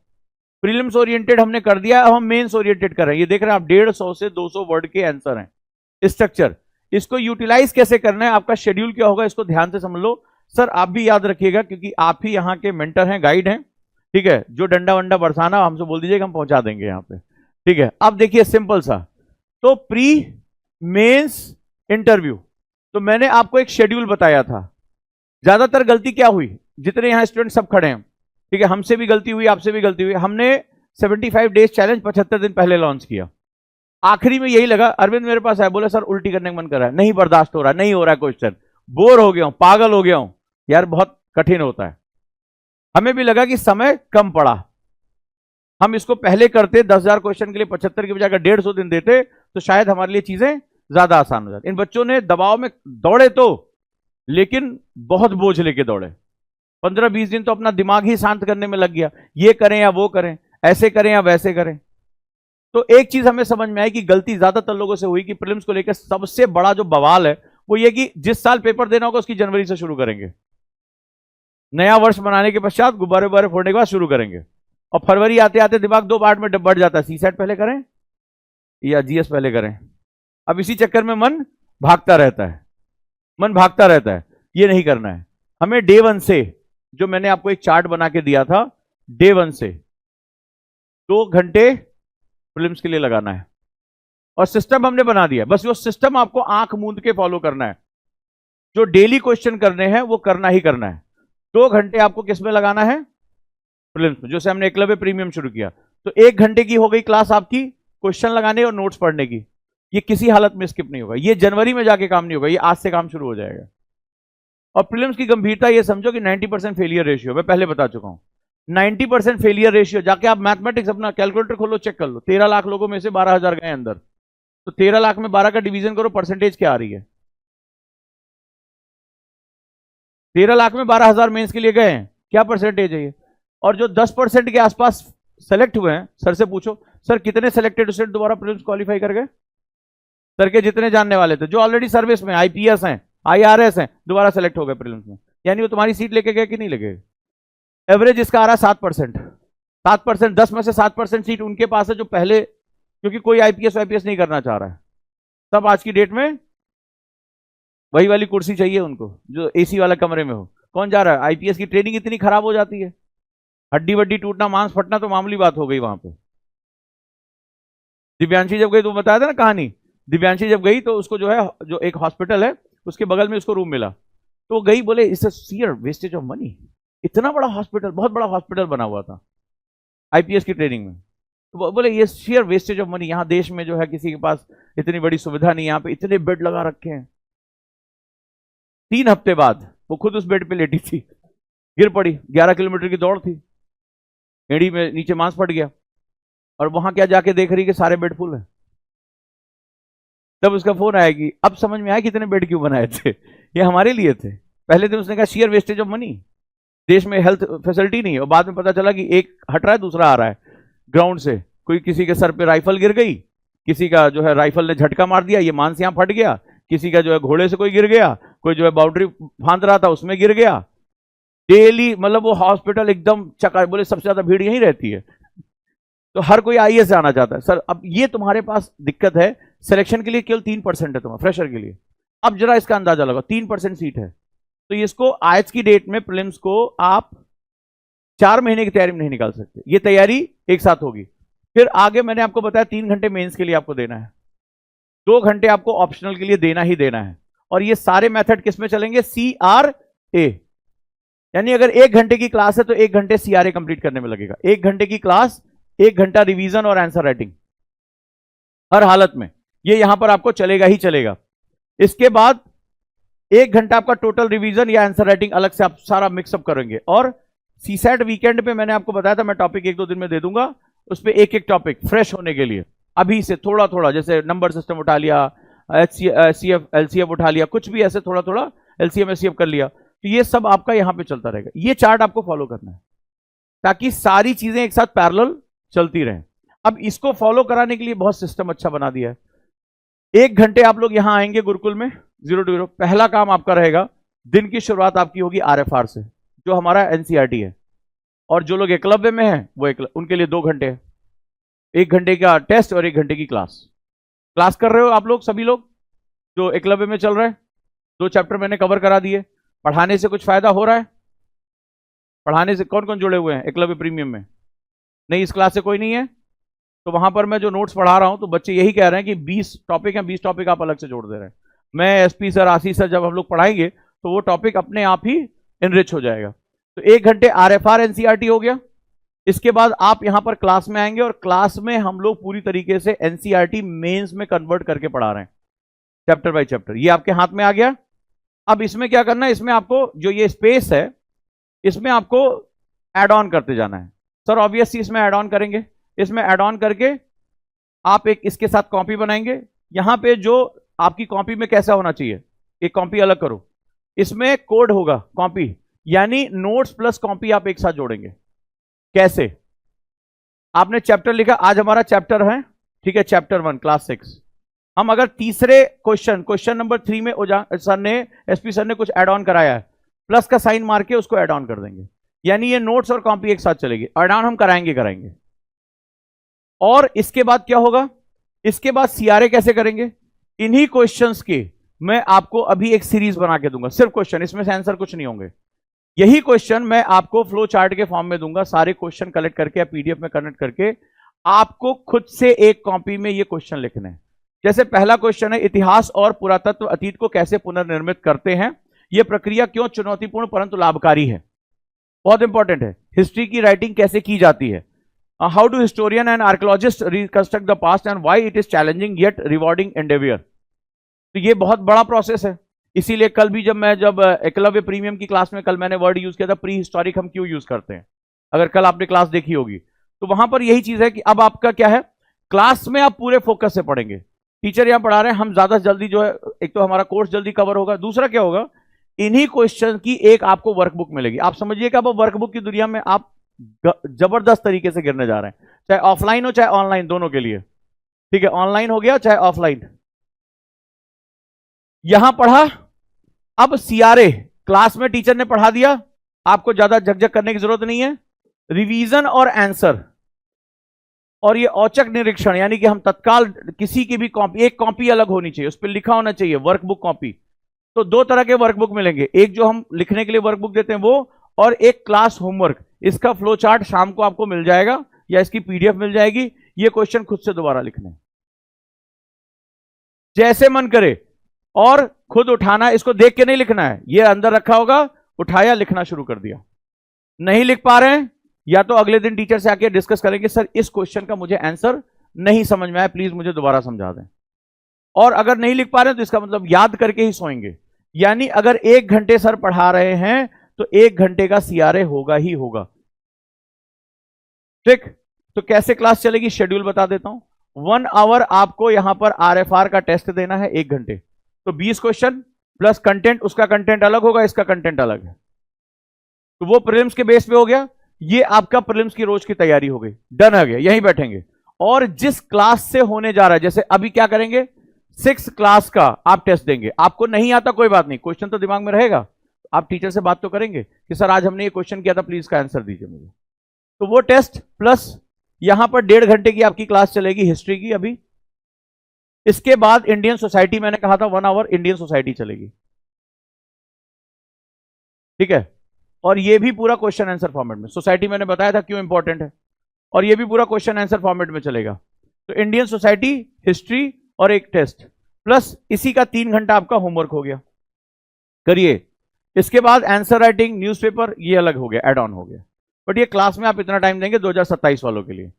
प्रीलिम्स ओरिएंटेड हमने कर दिया, अब हम मेंस ओरिएंटेड कर रहे हैं। ये देख रहे हैं आप, 150 से 200 वर्ड के आंसर हैं। स्ट्रक्चर, इसको यूटिलाइज कैसे करना है, आपका शेड्यूल क्या होगा, इसको ध्यान से समझ लो। सर आप भी याद रखिएगा क्योंकि आप ही यहाँ के मेंटर हैं, गाइड हैं, ठीक है। जो डंडा वंडा बरसाना हमसे बोल दीजिएगा, हम पहुंचा देंगे यहाँ पे, ठीक है। अब देखिए सिंपल सा, तो प्री मेंस इंटरव्यू, तो मैंने आपको एक शेड्यूल बताया था। ज्यादातर गलती क्या हुई, जितने यहाँ स्टूडेंट सब खड़े हैं, ठीक है, हमसे भी गलती हुई, आपसे भी गलती हुई। हमने 75 डेज चैलेंज 75 दिन पहले लॉन्च किया। आखिरी में यही लगा, अरविंद मेरे पास आया, बोला सर उल्टी करने का मन कर रहा है, नहीं बर्दाश्त हो रहा है, नहीं हो रहा है क्वेश्चन, बोर हो गया हूं, पागल हो गया हूं, यार बहुत कठिन होता है। हमें भी लगा कि समय कम पड़ा, हम इसको पहले करते 10,000 क्वेश्चन के लिए 75 की बजाय 150 दिन देते तो शायद हमारे लिए चीजें ज्यादा आसान हो जाती। इन बच्चों ने दबाव में दौड़े तो, लेकिन बहुत बोझ लेके दौड़े। 15-20 दिन तो अपना दिमाग ही शांत करने में लग गया, ये करें या वो करें, ऐसे करें या वैसे करें। तो एक चीज हमें समझ में आई कि गलती ज्यादातर लोगों से हुई कि प्रीलिम्स को लेकर सबसे बड़ा जो बवाल है वो ये कि जिस साल पेपर देना होगा उसकी जनवरी से शुरू करेंगे, नया वर्ष मनाने के पश्चात गुब्बारे उब्बारे फोड़ने के बाद शुरू करेंगे, और फरवरी आते आते दिमाग 2 पार्ट में बढ़ जाता है, सीसेट पहले करें या जीएस पहले करें। अब इसी चक्कर में मन भागता रहता है, मन भागता रहता है। ये नहीं करना है हमें। डे 1 से, जो मैंने आपको एक चार्ट बना के दिया था, डे 1 से 2 घंटे प्रीलिम्स के लिए लगाना है और सिस्टम हमने बना दिया, बस वो सिस्टम आपको आंख मूंद के फॉलो करना है। जो डेली क्वेश्चन करने हैं वो करना ही करना है। 2 घंटे आपको किस में लगाना है? प्रीलिम्स में। जैसे हमने एकलव्य प्रीमियम शुरू किया तो 1 घंटे की हो गई क्लास आपकी क्वेश्चन लगाने और नोट्स पढ़ने की। ये किसी हालत में स्किप नहीं होगा, ये जनवरी में जाके काम नहीं होगा, ये आज से काम शुरू हो जाएगा। और प्रीलिम्स की गंभीरता ये समझो कि 90% फेलियर रेशियो, मैं पहले बता चुका हूं 90% फेलियर रेशियो। जाके आप मैथमेटिक्स अपना कैलकुलेटर खोलो, चेक कर लो, 13 लाख लोगों में से 12,000 गए अंदर, तो 13 लाख में 12 का डिवीजन करो, परसेंटेज क्या आ रही है? 13 लाख में 12,000 मेंस के लिए गए हैं, क्या परसेंटेज है ये? और जो 10% के आसपास सेलेक्ट हुए हैं, सर से पूछो सर कितने सेलेक्टेड स्टूडेंट दोबारा प्रीलिम्स क्वालिफाई कर गए? सर के जितने जानने वाले थे, जो ऑलरेडी सर्विस में आईपीएस हैं, आईआरएस हैं, दोबारा सेलेक्ट हो गए प्रीलिम्स में, यानी वो तुम्हारी सीट लेके गए कि नहीं लेके गए? एवरेज इसका आ रहा है 7%। 7%, 10 में से 7% सीट उनके पास है जो पहले, क्योंकि कोई आईपीएस वाईपीएस नहीं करना चाह रहा है, सब आज की डेट में वही वाली कुर्सी चाहिए उनको जो एसी वाला कमरे में हो। कौन जा रहा है? आईपीएस की ट्रेनिंग इतनी खराब हो जाती है, हड्डी वड्डी टूटना, मांस फटना तो मामूली बात हो गई वहां पे। दिव्यांशी जब गई तो बताया था ना कहानी, दिव्यांशी जब गई तो उसको जो है, जो एक हॉस्पिटल है उसके बगल में उसको रूम मिला, तो वो गई, बोले it's a shear wastage of money, इतना बड़ा हॉस्पिटल, बहुत बड़ा हॉस्पिटल बना हुआ था आईपीएस की ट्रेनिंग में, तो बोले ये शियर वेस्टेज ऑफ मनी, यहाँ देश में जो है किसी के पास इतनी बड़ी सुविधा नहीं, यहाँ पे इतने बेड लगा रखे हैं। 3 हफ्ते बाद वो खुद उस बेड पे लेटी थी, गिर पड़ी, 11 किलोमीटर की दौड़ थी, एड़ी में नीचे मांस फट गया, और वहां क्या जाके देख रही कि सारे बेड फुल है। तब उसका फोन आया कि अब समझ में आया कितने बेड क्यों बनाए थे, ये हमारे लिए थे। पहले दिन उसने कहा शियर वेस्टेज ऑफ मनी, देश में हेल्थ फैसिलिटी नहीं है, और बाद में पता चला कि एक हट रहा है दूसरा आ रहा है ग्राउंड से, कोई किसी के सर पे राइफल गिर गई, किसी का जो है राइफल ने झटका मार दिया, ये मांस यहां फट गया, किसी का जो है घोड़े से कोई गिर गया, कोई जो है बाउंड्री फांद रहा था उसमें गिर गया। डेली मतलब वो हॉस्पिटल एकदम चका, बोले सबसे ज्यादा भीड़ यहीं रहती है, तो हर कोई आईएएस से आना चाहता है। सर अब ये तुम्हारे पास दिक्कत है, सिलेक्शन के लिए केवल 3% है तुम्हारा फ्रेशर के लिए। अब जरा इसका अंदाजा लगाओ, 3% सीट है, तो इसको आज की डेट में प्रीलिम्स को आप 4 महीने की तैयारी में नहीं निकाल सकते, ये तैयारी एक साथ होगी। फिर आगे मैंने आपको बताया 3 घंटे मेंस के लिए आपको देना है, 2 घंटे आपको ऑप्शनल के लिए देना ही देना है, और ये सारे मेथड किस में चलेंगे? CRA, यानी अगर 1 घंटे की क्लास है तो 1 घंटे CRA कंप्लीट करने में लगेगा, 1 घंटे की क्लास, 1 घंटा रिवीजन और आंसर राइटिंग, हर हालत में ये यहां पर आपको चलेगा ही चलेगा। इसके बाद 1 घंटा आपका टोटल रिवीजन या आंसर राइटिंग अलग से आप सारा मिक्सअप करेंगे। और सीसैट वीकेंड पे मैंने आपको बताया था, मैं टॉपिक 1-2 दिन में दे दूंगा, उस पर एक टॉपिक फ्रेश होने के लिए अभी से थोड़ा थोड़ा, जैसे नंबर सिस्टम उठा लिया, HCF LCF उठा लिया, कुछ भी ऐसे थोड़ा थोड़ा LCM SCF कर लिया, तो ये सब आपका यहां पे चलता रहेगा। ये चार्ट आपको फॉलो करना है ताकि सारी चीजें एक साथ पैरेलल चलती रहें। अब इसको फॉलो कराने के लिए बहुत सिस्टम अच्छा बना दिया है। 1 घंटे आप लोग यहां आएंगे गुरुकुल में 0 to 0, पहला काम आपका रहेगा, दिन की शुरुआत आपकी होगी RFR से, जो हमारा NCERT है, और जो लोग एकलव्य में हैं वो उनके लिए 2 घंटे है, 1 घंटे का टेस्ट और 1 घंटे की क्लास कर रहे हो आप लोग, सभी लोग जो एकलव्य में चल रहे हैं। 2 चैप्टर मैंने कवर करा दिए। पढ़ाने से कुछ फायदा हो रहा है? पढ़ाने से कौन कौन जुड़े हुए हैं एकलव्य प्रीमियम में? नहीं, इस क्लास से कोई नहीं है, तो वहां पर मैं जो नोट्स पढ़ा रहा हूं तो बच्चे यही कह रहे हैं कि 20 टॉपिक हैं, 20 टॉपिक आप अलग से जोड़ दे रहे हैं। मैं SP सर, आशीष सर जब हम लोग पढ़ाएंगे तो वो टॉपिक अपने आप ही इनरिच हो जाएगा। तो 1 घंटे RFR NCERT हो गया। इसके बाद आप यहां पर क्लास में आएंगे, और क्लास में हम लोग पूरी तरीके से NCERT मेंस में कन्वर्ट करके पढ़ा रहे हैं, चैप्टर बाय चैप्टर। ये आपके हाथ में आ गया। अब इसमें क्या करना है, इसमें आपको जो ये स्पेस है इसमें आपको ऐड ऑन करते जाना है। सर ऑब्वियसली इसमें ऐड ऑन करेंगे, इसमें ऐड ऑन करके आप एक इसके साथ कॉपी बनाएंगे। यहां पे जो आपकी कॉपी में कैसा होना चाहिए, एक कॉपी अलग करो, इसमें कोड होगा कॉपी, यानी नोट्स प्लस कॉपी आप एक साथ जोड़ेंगे। कैसे? आपने चैप्टर लिखा, आज हमारा चैप्टर है, ठीक है, चैप्टर 1 क्लास 6। हम अगर तीसरे क्वेश्चन नंबर 3 में सर ने, SP सर ने कुछ ऐड ऑन कराया है, प्लस का साइन मार के उसको ऐड ऑन कर देंगे, यानी ये नोट्स और कॉपी एक साथ चलेगी। ऐड ऑन हम कराएंगे। और इसके बाद क्या होगा, इसके बाद CRA कैसे करेंगे, इन्हीं क्वेश्चंस के मैं आपको अभी एक सीरीज बना के दूंगा, सिर्फ क्वेश्चन, इसमें से आंसर कुछ नहीं होंगे। यही क्वेश्चन मैं आपको फ्लो चार्ट के फॉर्म में दूंगा, सारे क्वेश्चन कलेक्ट करके या PDF में कन्वर्ट करके आपको खुद से एक कॉपी में ये क्वेश्चन लिखने हैं। जैसे पहला क्वेश्चन है, इतिहास और पुरातत्व अतीत को कैसे पुनर्निर्मित करते हैं, यह प्रक्रिया क्यों चुनौतीपूर्ण परंतु लाभकारी है। बहुत इंपॉर्टेंट है। हिस्ट्री की राइटिंग कैसे की जाती है। How do historian and archaeologist reconstruct the past and why it is challenging yet rewarding endeavour. तो ये बहुत बड़ा प्रोसेस है। इसीलिए कल भी जब एकलव्य प्रीमियम की क्लास में कल मैंने वर्ड यूज किया था प्री हिस्टोरिक, हम क्यों यूज करते हैं, अगर कल आपने क्लास देखी होगी तो वहां पर यही चीज है कि अब आपका क्या है, क्लास में आप पूरे फोकस से पढ़ेंगे। टीचर यहां पढ़ा रहे हैं, हम ज्यादा जल्दी जो है, एक तो हमारा कोर्स जल्दी कवर होगा, दूसरा क्या होगा, इन्हीं क्वेश्चन की एक आपको वर्कबुक मिलेगी। आप समझिए कि अब वर्कबुक की दुनिया में आप जबरदस्त तरीके से गिरने जा रहे हैं, चाहे ऑफलाइन हो चाहे ऑनलाइन, दोनों के लिए। ठीक है, ऑनलाइन हो गया चाहे ऑफलाइन। यहां पढ़ा, अब सीआरए क्लास में टीचर ने पढ़ा दिया, आपको ज्यादा झकझक करने की जरूरत नहीं है। रिवीजन और आंसर और ये औचक निरीक्षण, यानी कि हम तत्काल किसी की भी कॉपी, एक कॉपी अलग होनी चाहिए, उस पर लिखा होना चाहिए वर्कबुक कॉपी। तो दो तरह के वर्कबुक मिलेंगे, एक जो हम लिखने के लिए वर्कबुक देते हैं वो, और एक क्लास होमवर्क। इसका फ्लो चार्ट शाम को आपको मिल जाएगा या इसकी पीडीएफ मिल जाएगी। ये क्वेश्चन खुद से दोबारा लिखने, जैसे मन करे, और खुद उठाना, इसको देख के नहीं लिखना है, ये अंदर रखा होगा, उठाया, लिखना शुरू कर दिया। नहीं लिख पा रहे हैं, या तो अगले दिन टीचर से आके डिस्कस करेंगे, सर इस क्वेश्चन का मुझे आंसर नहीं समझ में आया, प्लीज मुझे दोबारा समझा दें। और अगर नहीं लिख पा रहे हैं तो इसका मतलब याद करके ही सोएंगे। यानी अगर 1 घंटे सर पढ़ा रहे हैं तो 1 घंटे का सीआरए होगा ही होगा। ठीक, तो कैसे क्लास चलेगी शेड्यूल बता देता हूं। 1 आवर आपको यहां पर आरएफआर का टेस्ट देना है 1 घंटे, तो 20 क्वेश्चन प्लस कंटेंट, उसका कंटेंट अलग होगा, इसका कंटेंट अलग है। तो वो प्रीलिम्स के बेस पे हो गया। ये आपका प्रीलिम्स की रोज की तैयारी हो गई, डन हो गया, यहीं बैठेंगे। और जिस क्लास से होने जा रहा है, जैसे अभी क्या करेंगे, 6 क्लास का आप टेस्ट देंगे। आपको नहीं आता कोई बात नहीं, क्वेश्चन तो दिमाग में रहेगा, आप टीचर से बात तो करेंगे कि सर आज हमने ये क्वेश्चन किया था, प्लीज का आंसर दीजिए मुझे। तो वो टेस्ट प्लस यहां पर 1.5 घंटे की आपकी क्लास चलेगी हिस्ट्री की अभी। इसके बाद इंडियन सोसाइटी, मैंने कहा था 1 आवर इंडियन सोसाइटी चलेगी। ठीक है, और ये भी पूरा क्वेश्चन आंसर फॉर्मेट में। सोसाइटी मैंने बताया था क्यों इंपॉर्टेंट है, और ये भी पूरा क्वेश्चन आंसर फॉर्मेट में चलेगा। तो इंडियन सोसाइटी, हिस्ट्री और एक टेस्ट, प्लस इसी का 3 घंटा आपका होमवर्क हो गया, करिए। इसके बाद आंसर राइटिंग, न्यूज़पेपर, ये अलग हो गया, एड ऑन हो गया। बट ये क्लास में आप इतना टाइम देंगे 2027 वालों के लिए।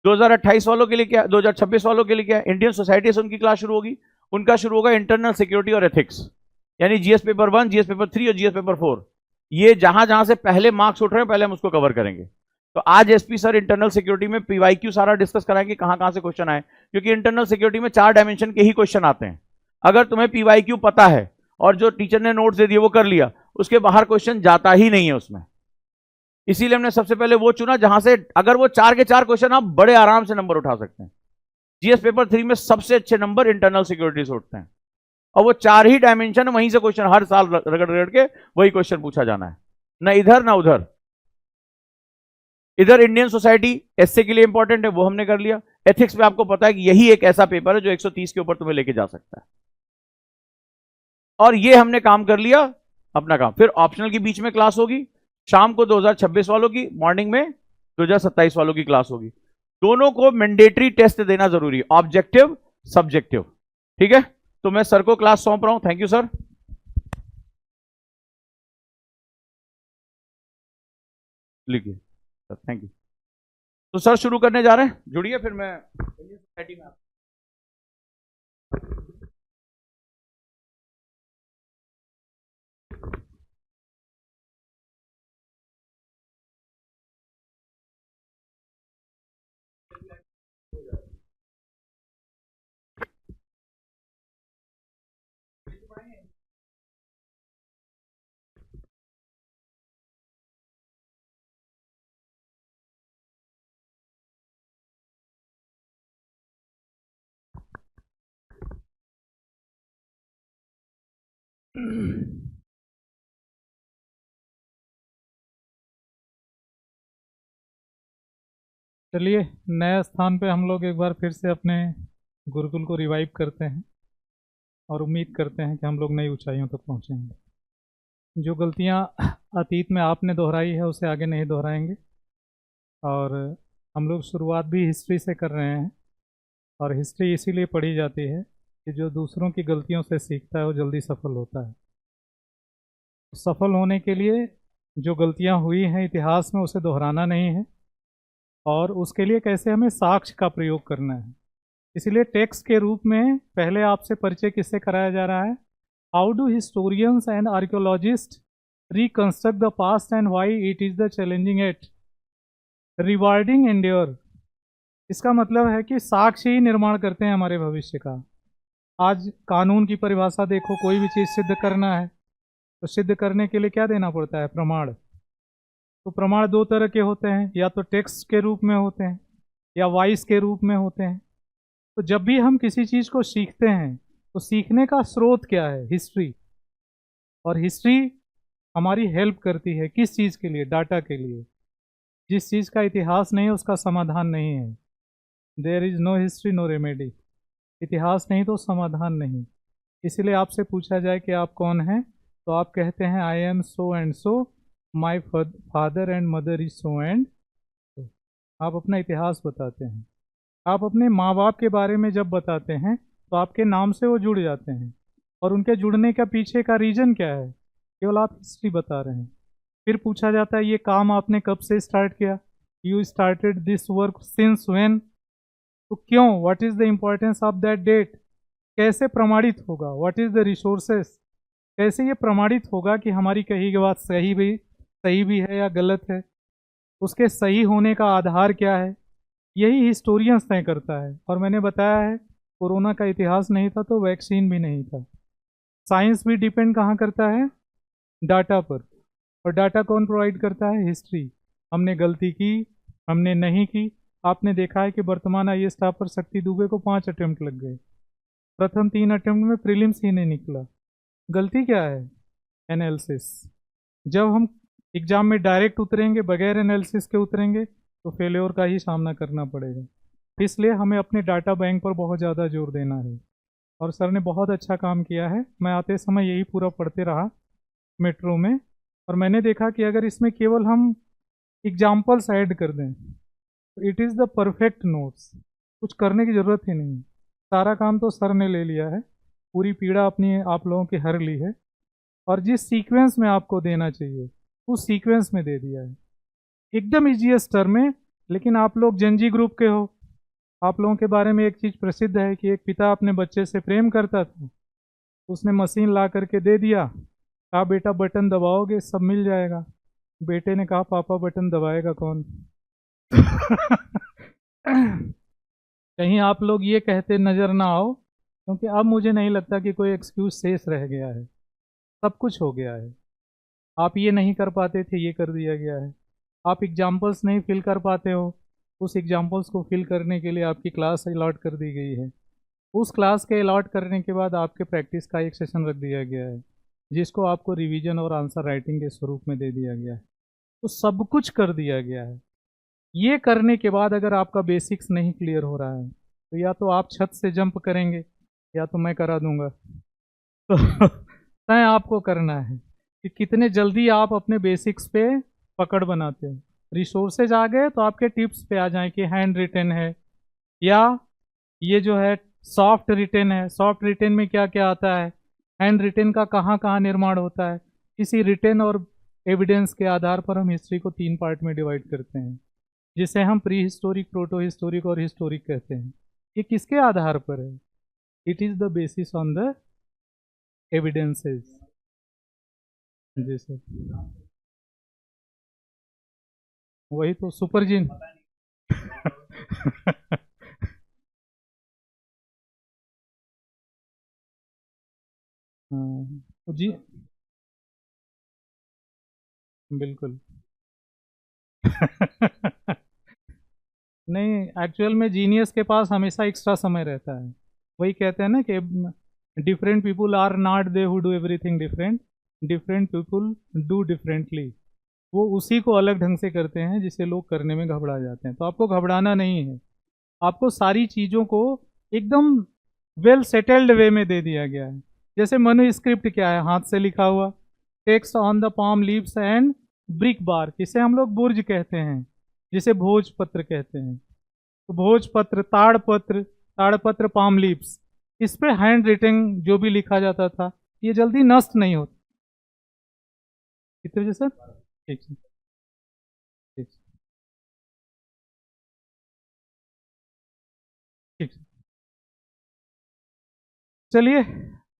2028 वालों के लिए क्या, 2026 वालों के लिए क्या, इंडियन सोसाइटी से उनकी क्लास शुरू होगी। उनका शुरू होगा इंटरनल सिक्योरिटी और एथिक्स, यानी जीएस पेपर 1, जीएस पेपर 3 और जीएस पेपर 4। ये जहां जहां से पहले मार्क्स उठ रहे हैं पहले हम उसको कवर करेंगे। तो आज एसपी सर इंटरनल सिक्योरिटी में पीवाईक्यू सारा डिस्कस कराएंगे, कहां कहां से क्वेश्चन आए, क्योंकि इंटरनल सिक्योरिटी में 4 डायमेंशन के ही क्वेश्चन आते हैं। अगर तुम्हें पीवाईक्यू पता है और जो टीचर ने नोट्स दे दिए वो कर लिया, उसके बाहर क्वेश्चन जाता ही नहीं है उसमें। इसीलिए हमने सबसे पहले वो चुना जहां से अगर वो 4 के 4 क्वेश्चन आप बड़े आराम से नंबर उठा सकते हैं। जीएस पेपर 3 में सबसे अच्छे नंबर इंटरनल सिक्योरिटी से उठते हैं, और वो 4 ही डायमेंशन, वहीं से क्वेश्चन हर साल रगड़ रगड़ के वही क्वेश्चन पूछा जाना है, ना इधर ना उधर। इधर इंडियन सोसाइटी एसए के लिए इंपॉर्टेंट है, वो हमने कर लिया। एथिक्स में आपको पता है कि यही एक ऐसा पेपर है जो 130 के ऊपर तुम्हें लेके जा सकता है, और ये हमने काम कर लिया अपना काम। फिर ऑप्शनल की बीच में क्लास होगी, शाम को 2026 वालों की, मॉर्निंग में 2027 वालों की क्लास होगी। दोनों को मैंडेटरी टेस्ट देना जरूरी है, ऑब्जेक्टिव सब्जेक्टिव। ठीक है, तो मैं सर को क्लास सौंप रहा हूं। Thank you sir. लिखिए सर, थैंक यू। तो सर शुरू करने जा रहे हैं, जुड़िए फिर मैं सोसाइटी में। चलिए, नए स्थान पे हम लोग एक बार फिर से अपने गुरुकुल को रिवाइव करते हैं और उम्मीद करते हैं कि हम लोग नई ऊंचाइयों तक पहुंचेंगे। जो गलतियां अतीत में आपने दोहराई है उसे आगे नहीं दोहराएंगे, और हम लोग शुरुआत भी हिस्ट्री से कर रहे हैं, और हिस्ट्री इसीलिए पढ़ी जाती है कि जो दूसरों की गलतियों से सीखता है वो जल्दी सफल होता है। सफल होने के लिए जो गलतियां हुई हैं इतिहास में उसे दोहराना नहीं है, और उसके लिए कैसे हमें साक्ष्य का प्रयोग करना है। इसीलिए टेक्स्ट के रूप में पहले आपसे परिचय किससे कराया जा रहा है? How do historians and archaeologist reconstruct the past and why it is the challenging at rewarding endeavour. इसका मतलब है कि साक्ष्य ही निर्माण करते हैं हमारे भविष्य का। आज कानून की परिभाषा देखो, कोई भी चीज़ सिद्ध करना है तो सिद्ध करने के लिए क्या देना पड़ता है? प्रमाण। तो प्रमाण दो तरह के होते हैं, या तो टेक्स्ट के रूप में होते हैं या वॉइस के रूप में होते हैं। तो जब भी हम किसी चीज़ को सीखते हैं तो सीखने का स्रोत क्या है? हिस्ट्री। और हिस्ट्री हमारी हेल्प करती है किस चीज़ के लिए? डाटा के लिए। जिस चीज़ का इतिहास नहीं है उसका समाधान नहीं है। There is no history no remedy. इतिहास नहीं तो समाधान नहीं। इसलिए आपसे पूछा जाए कि आप कौन हैं, तो आप कहते हैं I am so and so, my father and mother is so and so. आप अपना इतिहास बताते हैं। आप अपने माँ बाप के बारे में जब बताते हैं तो आपके नाम से वो जुड़ जाते हैं, और उनके जुड़ने का पीछे का रीज़न क्या है? केवल आप हिस्ट्री बता रहे हैं। फिर पूछा जाता है ये काम आपने कब से स्टार्ट किया? You started this work since when. तो क्यों? What is the importance of that date? कैसे प्रमाणित होगा? What is the resources? कैसे ये प्रमाणित होगा कि हमारी कही गई बात सही भी है या गलत है? उसके सही होने का आधार क्या है? यही हिस्टोरियंस तय करता है। और मैंने बताया है, कोरोना का इतिहास नहीं था तो वैक्सीन भी नहीं था। साइंस भी डिपेंड कहाँ करता है? डाटा पर। और डाटा कौन प्रोवाइड करता है? हिस्ट्री। हमने गलती की, हमने नहीं की। आपने देखा है कि वर्तमान आईएएस टॉपर शक्ति दुबे को 5 अटेम्प्ट लग गए। प्रथम 3 अटेम्प्ट में प्रीलिम्स ही नहीं निकला। गलती क्या है? एनालिसिस। जब हम एग्जाम में डायरेक्ट उतरेंगे, बगैर एनालिसिस के उतरेंगे, तो फेल्योर का ही सामना करना पड़ेगा। इसलिए हमें अपने डाटा बैंक पर बहुत ज़्यादा जोर देना है। और सर ने बहुत अच्छा काम किया है। मैं आते समय यही पूरा पढ़ते रहा मेट्रो में, और मैंने देखा कि अगर इसमें केवल हम एग्जाम्पल्स ऐड कर दें तो it is the perfect notes. कुछ करने की ज़रूरत ही नहीं। सारा काम तो सर ने ले लिया है, पूरी पीड़ा अपनी आप लोगों की हर ली है, और जिस सीक्वेंस में आपको देना चाहिए उस सीक्वेंस में दे दिया है, एकदम इजीएस्ट टर्म में। लेकिन आप लोग जनजी ग्रुप के हो। आप लोगों के बारे में एक चीज़ प्रसिद्ध है कि एक पिता अपने बच्चे से प्रेम करता था, उसने मशीन ला करके दे दिया, कहा बेटा बटन दबाओगे सब मिल जाएगा। बेटे ने कहा पापा बटन दबाएगा कौन? कहीं आप लोग ये कहते नज़र ना आओ, क्योंकि अब मुझे नहीं लगता कि कोई एक्सक्यूज शेष रह गया है। सब कुछ हो गया है। आप ये नहीं कर पाते थे, ये कर दिया गया है। आप एग्जाम्पल्स नहीं फिल कर पाते हो, उस एग्जाम्पल्स को फिल करने के लिए आपकी क्लास अलॉट कर दी गई है। उस क्लास के अलॉट करने के बाद आपके प्रैक्टिस का एक सेशन रख दिया गया है, जिसको आपको रिवीजन और आंसर राइटिंग के स्वरूप में दे दिया गया है। तो सब कुछ कर दिया गया है। ये करने के बाद अगर आपका बेसिक्स नहीं क्लियर हो रहा है तो या तो आप छत से जंप करेंगे या तो मैं करा दूंगा। तो तय आपको करना है कि कितने जल्दी आप अपने बेसिक्स पे पकड़ बनाते हैं। रिसोर्सेज आ गए तो आपके टिप्स पे आ जाए कि हैंड रिटन है या ये जो है सॉफ्ट रिटन है। सॉफ्ट रिटन में क्या क्या आता है, हैंड रिटन का कहाँ कहाँ निर्माण होता है। इसी रिटन और एविडेंस के आधार पर हम हिस्ट्री को 3 पार्ट में डिवाइड करते हैं, जिसे हम प्री हिस्टोरिक, प्रोटो हिस्टोरिक और हिस्टोरिक कहते हैं। ये किसके आधार पर है? It is the basis on the evidences. जी सर, वही तो सुपर जिन। हाँ जी, बिल्कुल। नहीं, एक्चुअल में जीनियस के पास हमेशा एक्स्ट्रा समय रहता है। वही कहते हैं ना कि different people are not they who do everything different, different people do differently. वो उसी को अलग ढंग से करते हैं जिसे लोग करने में घबरा जाते हैं। तो आपको घबराना नहीं है। आपको सारी चीज़ों को एकदम वेल सेटल्ड वे में दे दिया गया है। जैसे मनुस्क्रिप्ट क्या है? हाथ से लिखा हुआ text on the palm leaves and brick bar, जिसे हम लोग बुर्ज कहते हैं। जिसे भोजपत्र कहते हैं। तो भोजपत्र, ताड़पत्र, ताड़पत्र पाम लीव्स, इस पे हैंड रिटन जो भी लिखा जाता था ये जल्दी नष्ट नहीं होता। कितने बजे सर? ठीक है, ठीक है, ठीक है। चलिए,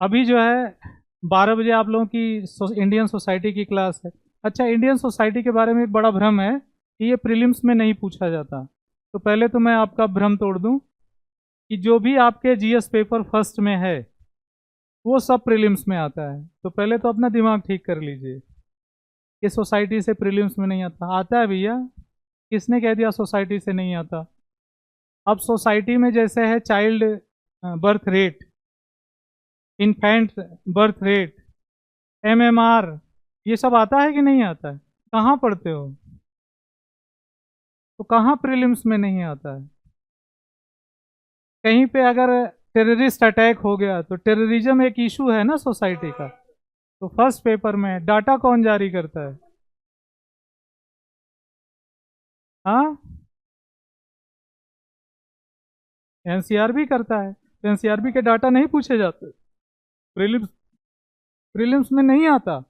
अभी जो है 12 बजे आप लोगों की इंडियन सोसाइटी की क्लास है। अच्छा, इंडियन सोसाइटी के बारे में एक बड़ा भ्रम है कि ये प्रीलिम्स में नहीं पूछा जाता। तो पहले तो मैं आपका भ्रम तोड़ दूं कि जो भी आपके जीएस पेपर फर्स्ट में है वो सब प्रीलिम्स में आता है। तो पहले तो अपना दिमाग ठीक कर लीजिए कि सोसाइटी से प्रीलिम्स में नहीं आता। आता है भैया, किसने कह दिया सोसाइटी से नहीं आता? अब सोसाइटी में जैसे है child birth rate, infant birth rate, MMR, ये सब आता है कि नहीं आता है? कहाँ पढ़ते हो? तो कहाँ प्रीलिम्स में नहीं आता है? कहीं पे अगर टेररिस्ट अटैक हो गया तो टेररिज्म एक इशू है ना सोसाइटी का, तो फर्स्ट पेपर में डाटा कौन जारी करता है? हाँ, एनसीआरबी करता है। तो एनसीआरबी के डाटा नहीं पूछे जाते, प्रीलिम्स प्रीलिम्स में नहीं आता।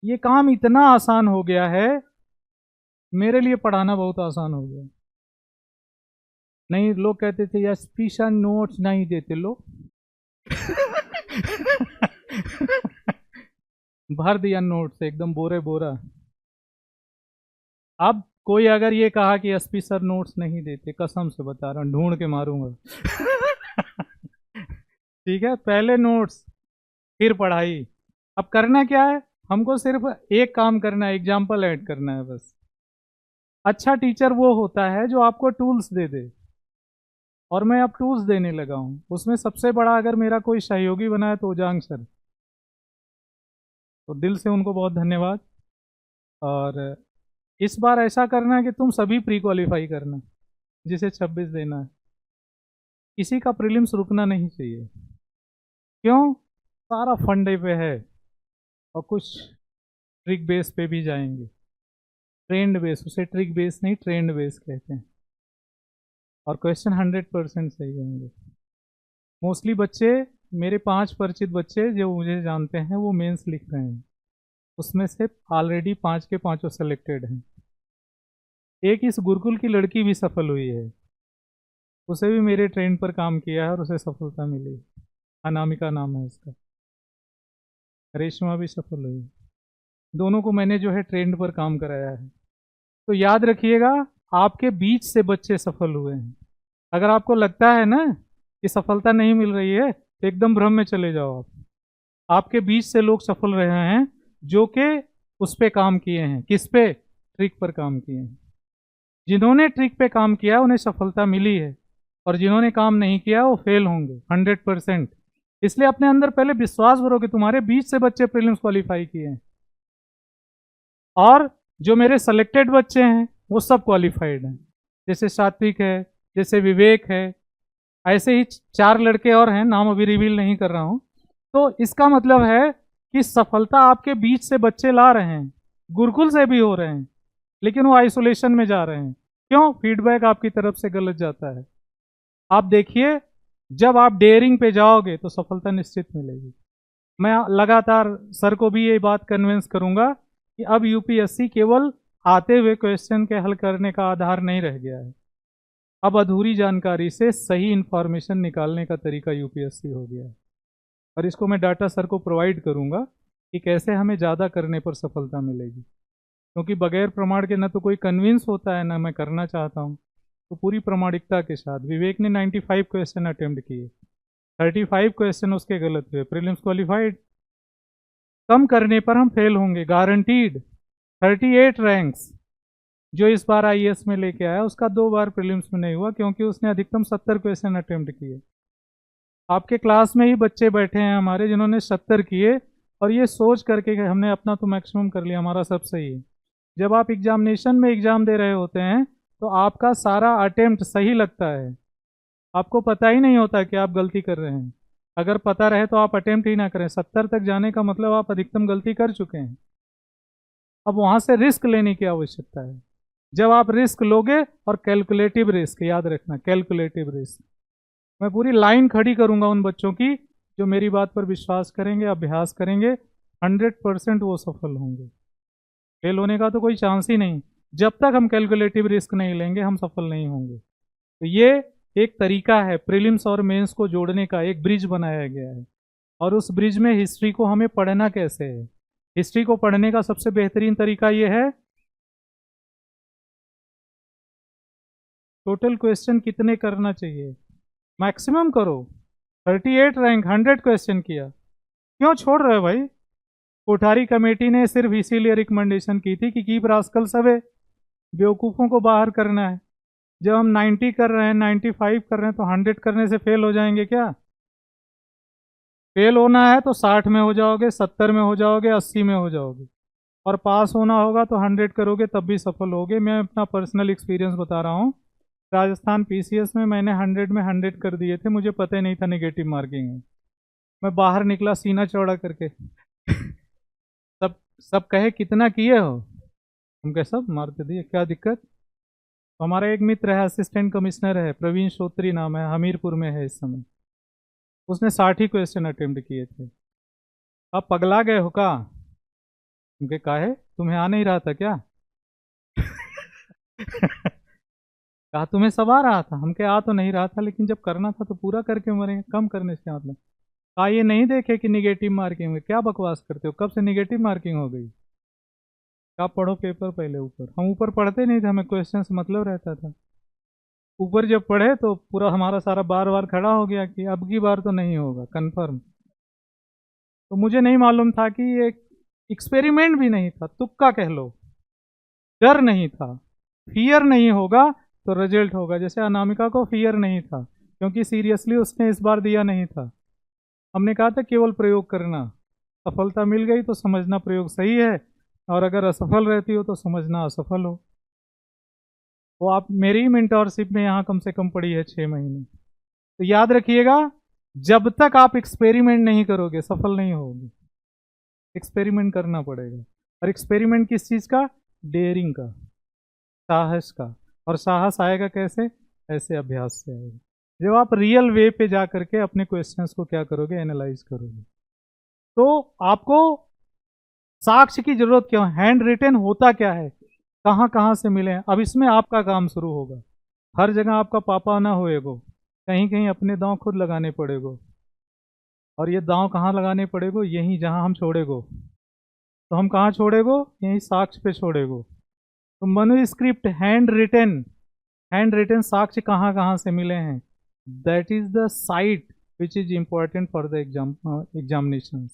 ये काम इतना आसान हो गया है, मेरे लिए पढ़ाना बहुत आसान हो गया। नहीं, लोग कहते थे यार स्पेशल नोट्स नहीं देते लोग। भर दिया नोट से एकदम बोरे बोरा। अब कोई अगर ये कहा कि एसपी सर नोट्स नहीं देते, कसम से बता रहा हूँ ढूंढ के मारूंगा। ठीक है, पहले नोट्स फिर पढ़ाई। अब करना क्या है, हमको सिर्फ एक काम करना है, एग्जाम्पल ऐड करना है बस। अच्छा टीचर वो होता है जो आपको टूल्स दे दे, और मैं अब टूल्स देने लगा हूँ। उसमें सबसे बड़ा अगर मेरा कोई सहयोगी बना है तो उजांग सर, तो दिल से उनको बहुत धन्यवाद। और इस बार ऐसा करना है कि तुम सभी प्री क्वालिफाई करना, जिसे 26 देना है। किसी का प्रीलिम्स रुकना नहीं चाहिए। क्यों? सारा फंडे पे है, और कुछ ट्रिक बेस पे भी जाएंगे। ट्रेंड बेस, उसे ट्रिक बेस नहीं ट्रेंड बेस कहते हैं। और क्वेश्चन 100% सही होंगे। मोस्टली बच्चे, मेरे 5 परिचित बच्चे जो मुझे जानते हैं वो मेंस लिख रहे हैं, उसमें से ऑलरेडी 5 के 5 सेलेक्टेड हैं। एक इस गुरुकुल की लड़की भी सफल हुई है, उसे भी मेरे ट्रेंड पर काम किया है और उसे सफलता मिली। अनामिका नाम है उसका। रेशमा भी सफल हुई। दोनों को मैंने जो है ट्रेंड पर काम कराया है। तो याद रखिएगा, आपके बीच से बच्चे सफल हुए हैं। अगर आपको लगता है ना कि सफलता नहीं मिल रही है तो एकदम भ्रम में चले जाओ आप। आपके बीच से लोग सफल रहे हैं जो कि उस पे काम किए हैं। किस पे? ट्रिक पर काम किए हैं। जिन्होंने ट्रिक पे काम किया उन्हें सफलता मिली है, और जिन्होंने काम नहीं किया वो फेल होंगे 100%। इसलिए अपने अंदर पहले विश्वास भरो कि तुम्हारे बीच से बच्चे प्रीलिम्स क्वालिफाई किए हैं, और जो मेरे सेलेक्टेड बच्चे हैं वो सब क्वालिफाइड हैं। जैसे सात्विक है, जैसे विवेक है, ऐसे ही 4 लड़के और हैं, नाम अभी रिवील नहीं कर रहा हूं। तो इसका मतलब है कि सफलता आपके बीच से बच्चे ला रहे हैं, गुरुकुल से भी हो रहे हैं, लेकिन वो आइसोलेशन में जा रहे हैं। क्यों? फीडबैक आपकी तरफ से गलत जाता है। आप देखिए, जब आप डेयरिंग पे जाओगे तो सफलता निश्चित मिलेगी। मैं लगातार सर को भी ये बात कन्विंस करूंगा कि अब यूपीएससी केवल आते हुए क्वेश्चन के हल करने का आधार नहीं रह गया है। अब अधूरी जानकारी से सही इंफॉर्मेशन निकालने का तरीका यूपीएससी हो गया है। और इसको मैं डाटा सर को प्रोवाइड करूंगा कि कैसे हमें ज़्यादा करने पर सफलता मिलेगी। क्योंकि बगैर प्रमाण के न तो कोई कन्विंस होता है, ना मैं करना चाहता हूँ। तो पूरी प्रामाणिकता के साथ, विवेक ने 95 क्वेश्चन अटेम्प्ट किए, 35 क्वेश्चन उसके गलत हुए, प्रीलिम्स क्वालिफाइड। कम करने पर हम फेल होंगे गारंटीड। 38 रैंक्स जो इस बार आईएएस में लेके आया, उसका 2 बार प्रीलिम्स में नहीं हुआ, क्योंकि उसने अधिकतम 70 क्वेश्चन अटेम्प्ट किए। आपके क्लास में ही बच्चे बैठे हैं हमारे जिन्होंने 70 किए, और ये सोच करके कि हमने अपना तो मैक्सिमम कर लिया, हमारा सब सही है। जब आप एग्जामिनेशन में एग्जाम दे रहे होते हैं तो आपका सारा अटेम्प्ट सही लगता है, आपको पता ही नहीं होता कि आप गलती कर रहे हैं। अगर पता रहे तो आप अटेम्प्ट ही ना करें। 70 तक जाने का मतलब आप अधिकतम गलती कर चुके हैं। अब वहाँ से रिस्क लेने की आवश्यकता है। जब आप रिस्क लोगे, और कैलकुलेटिव रिस्क याद रखना, कैलकुलेटिव रिस्क। मैं पूरी लाइन खड़ी करूंगा उन बच्चों की जो मेरी बात पर विश्वास करेंगे, अभ्यास करेंगे, 100% वो सफल होंगे। फेल होने का तो कोई चांस ही नहीं। जब तक हम कैलकुलेटिव रिस्क नहीं लेंगे हम सफल नहीं होंगे। तो ये एक तरीका है प्रीलिम्स और मेंस को जोड़ने का, एक ब्रिज बनाया गया है। और उस ब्रिज में हिस्ट्री को हमें पढ़ना कैसे है। हिस्ट्री को पढ़ने का सबसे बेहतरीन तरीका ये है, टोटल क्वेश्चन कितने करना चाहिए, मैक्सिमम करो। 38 रैंक, 100 क्वेश्चन किया, क्यों छोड़ रहे हो भाई। कोठारी कमेटी ने सिर्फ इसीलिए रिकमेंडेशन की थी कि कीप रास्कल सबे, बेवकूफ़ों को बाहर करना है। जब हम 90 कर रहे हैं, 95 कर रहे हैं, तो 100 करने से फेल हो जाएंगे क्या। फेल होना है तो 60 में हो जाओगे, 70 में हो जाओगे, 80 में हो जाओगे, और पास होना होगा तो 100 करोगे तब भी सफल होगे। मैं अपना पर्सनल एक्सपीरियंस बता रहा हूँ। राजस्थान पीसीएस में मैंने 100 में 100 कर दिए थे, मुझे पता ही नहीं था नेगेटिव मार्किंग है। मैं बाहर निकला सीना चौड़ा करके सब सब कहे कितना किए हो, हम कहे सब मार के दिए, क्या दिक्कत। तो हमारा एक मित्र है, असिस्टेंट कमिश्नर है, प्रवीण श्रोत्री नाम है, हमीरपुर में है इस समय। उसने 60 ही क्वेश्चन अटेम्प्ट किए थे। अब पगला गए हो का, उनके काहे तुम्हें आ नहीं रहा था क्या कहा तुम्हें सब आ रहा था, हम आ तो नहीं रहा था, लेकिन जब करना था तो पूरा करके मरेंगे, कम करने से क्या मतलब। कहा ये नहीं देखे कि निगेटिव मार्किंग में, क्या बकवास करते हो, कब से निगेटिव मार्किंग हो गई। कहा पढ़ो पेपर पहले ऊपर। हम ऊपर पढ़ते नहीं थे, हमें क्वेश्चन से मतलब रहता था। ऊपर जब पढ़े तो पूरा हमारा सारा बार बार खड़ा हो गया कि अब की बार तो नहीं होगा कंफर्म। तो मुझे नहीं मालूम था कि ये एक्सपेरिमेंट भी नहीं था, तुक्का कह लो। डर नहीं था, फियर नहीं होगा तो रिजल्ट होगा। जैसे अनामिका को फियर नहीं था क्योंकि सीरियसली उसने इस बार दिया नहीं था। हमने कहा था केवल प्रयोग करना, सफलता मिल गई तो समझना प्रयोग सही है, और अगर असफल रहती हो तो समझना असफल हो। वो आप मेरी ही मेंटोरशिप में यहाँ कम से कम पड़ी है 6 महीने। तो याद रखिएगा, जब तक आप एक्सपेरिमेंट नहीं करोगे सफल नहीं होगे। एक्सपेरिमेंट करना पड़ेगा। और एक्सपेरिमेंट किस चीज़ का, डेयरिंग का, साहस का। और साहस आएगा कैसे, ऐसे अभ्यास से आएगा। जब आप रियल वे पे जा करके अपने क्वेश्चंस को क्या करोगे, एनालाइज करोगे। तो आपको साक्ष्य की जरूरत क्यों, हैंड रिटन होता क्या है, कहाँ कहाँ से मिले हैं। अब इसमें आपका काम शुरू होगा। हर जगह आपका पापा ना होएगो, कहीं कहीं अपने दांव खुद लगाने पड़ेगो। और ये दांव कहाँ लगाने पड़ेगो, यहीं जहाँ हम छोड़ेगो। तो हम कहाँ छोड़ेगो, यहीं साक्ष्य पे छोड़ेगो। तो मनुस्क्रिप्ट हैंड रिटन साक्ष्य कहाँ कहाँ से मिले हैं, that is the site which is important for the examination.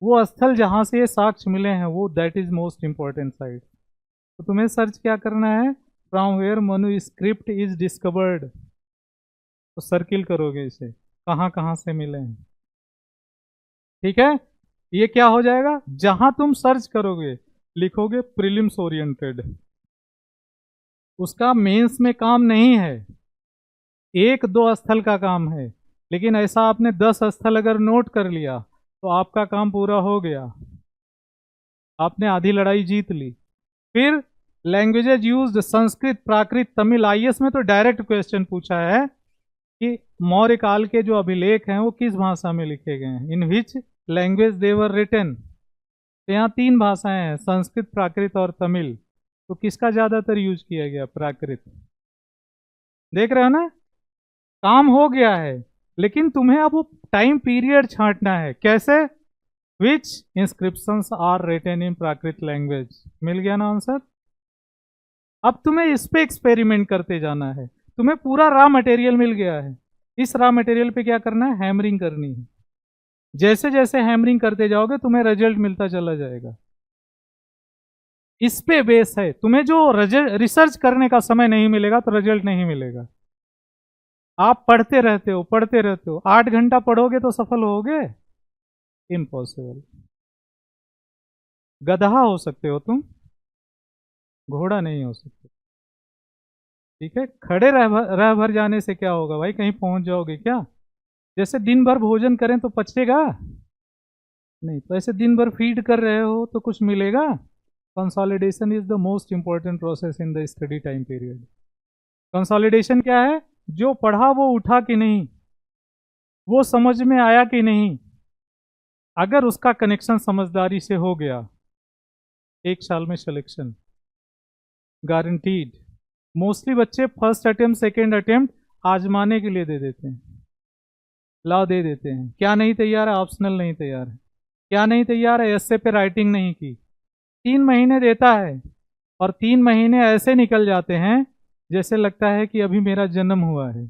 वो स्थल जहाँ से ये साक्ष्य मिले हैं वो that is most important site. तो तुम्हें सर्च क्या करना है, from where manuscript is discovered. तो सर्किल करोगे इसे, कहाँ कहाँ से मिले हैं। ठीक है, ये क्या हो जाएगा, जहां तुम सर्च करोगे लिखोगे प्रीलिम्स ओरिएंटेड, उसका मेंस में काम नहीं है, 1-2 स्थल का काम है। लेकिन ऐसा आपने 10 स्थल अगर नोट कर लिया तो आपका काम पूरा हो गया, आपने आधी लड़ाई जीत ली। फिर लैंग्वेजेज यूज्ड, संस्कृत, प्राकृत, तमिल। आईएएस में तो डायरेक्ट क्वेश्चन पूछा है कि मौर्य काल के जो अभिलेख हैं वो किस भाषा में लिखे गए हैं, इन which language they were written. तो यहाँ 3 भाषाएं हैं, संस्कृत, प्राकृत और तमिल। तो किसका ज्यादातर यूज किया गया, प्राकृत। देख रहे हो ना, काम हो गया है। लेकिन तुम्हें अब वो टाइम पीरियड छांटना है, कैसे, which inscriptions are written in Prakrit language. मिल गया ना आंसर। अब तुम्हें इस पे एक्सपेरिमेंट करते जाना है। तुम्हें पूरा रॉ मटेरियल मिल गया है, इस रॉ मटेरियल पे क्या करना है, हैमरिंग करनी है। जैसे जैसे हैमरिंग करते जाओगे तुम्हें रिजल्ट मिलता चला जाएगा। इस पे बेस है। तुम्हें जो रिसर्च करने का समय नहीं मिलेगा तो रिजल्ट नहीं मिलेगा। आप पढ़ते रहते हो 8 घंटा पढ़ोगे तो सफल होगे, इम्पॉसिबल। गधा हो सकते हो तुम, घोड़ा नहीं हो सकते। ठीक है, खड़े रह भर जाने से क्या होगा भाई, कहीं पहुंच जाओगे क्या। जैसे दिन भर भोजन करें तो पचेगा नहीं, तो ऐसे दिन भर फीड कर रहे हो तो कुछ मिलेगा। Consolidation is the most important process in the study time period. Consolidation क्या है? जो पढ़ा वो उठा कि नहीं, वो समझ में आया कि नहीं, अगर उसका कनेक्शन समझदारी से हो गया, 1 साल में सिलेक्शन गारंटीड। मोस्टली बच्चे फर्स्ट अटेम्प्ट सेकेंड अटेम्प्ट आजमाने के लिए दे देते हैं, ला दे देते हैं। क्या नहीं तैयार है? ऑप्शनल नहीं तैयार है। क्या नहीं तैयार है? एस्से पे राइटिंग नहीं की। 3 महीने देता है और 3 महीने ऐसे निकल जाते हैं जैसे लगता है कि अभी मेरा जन्म हुआ है।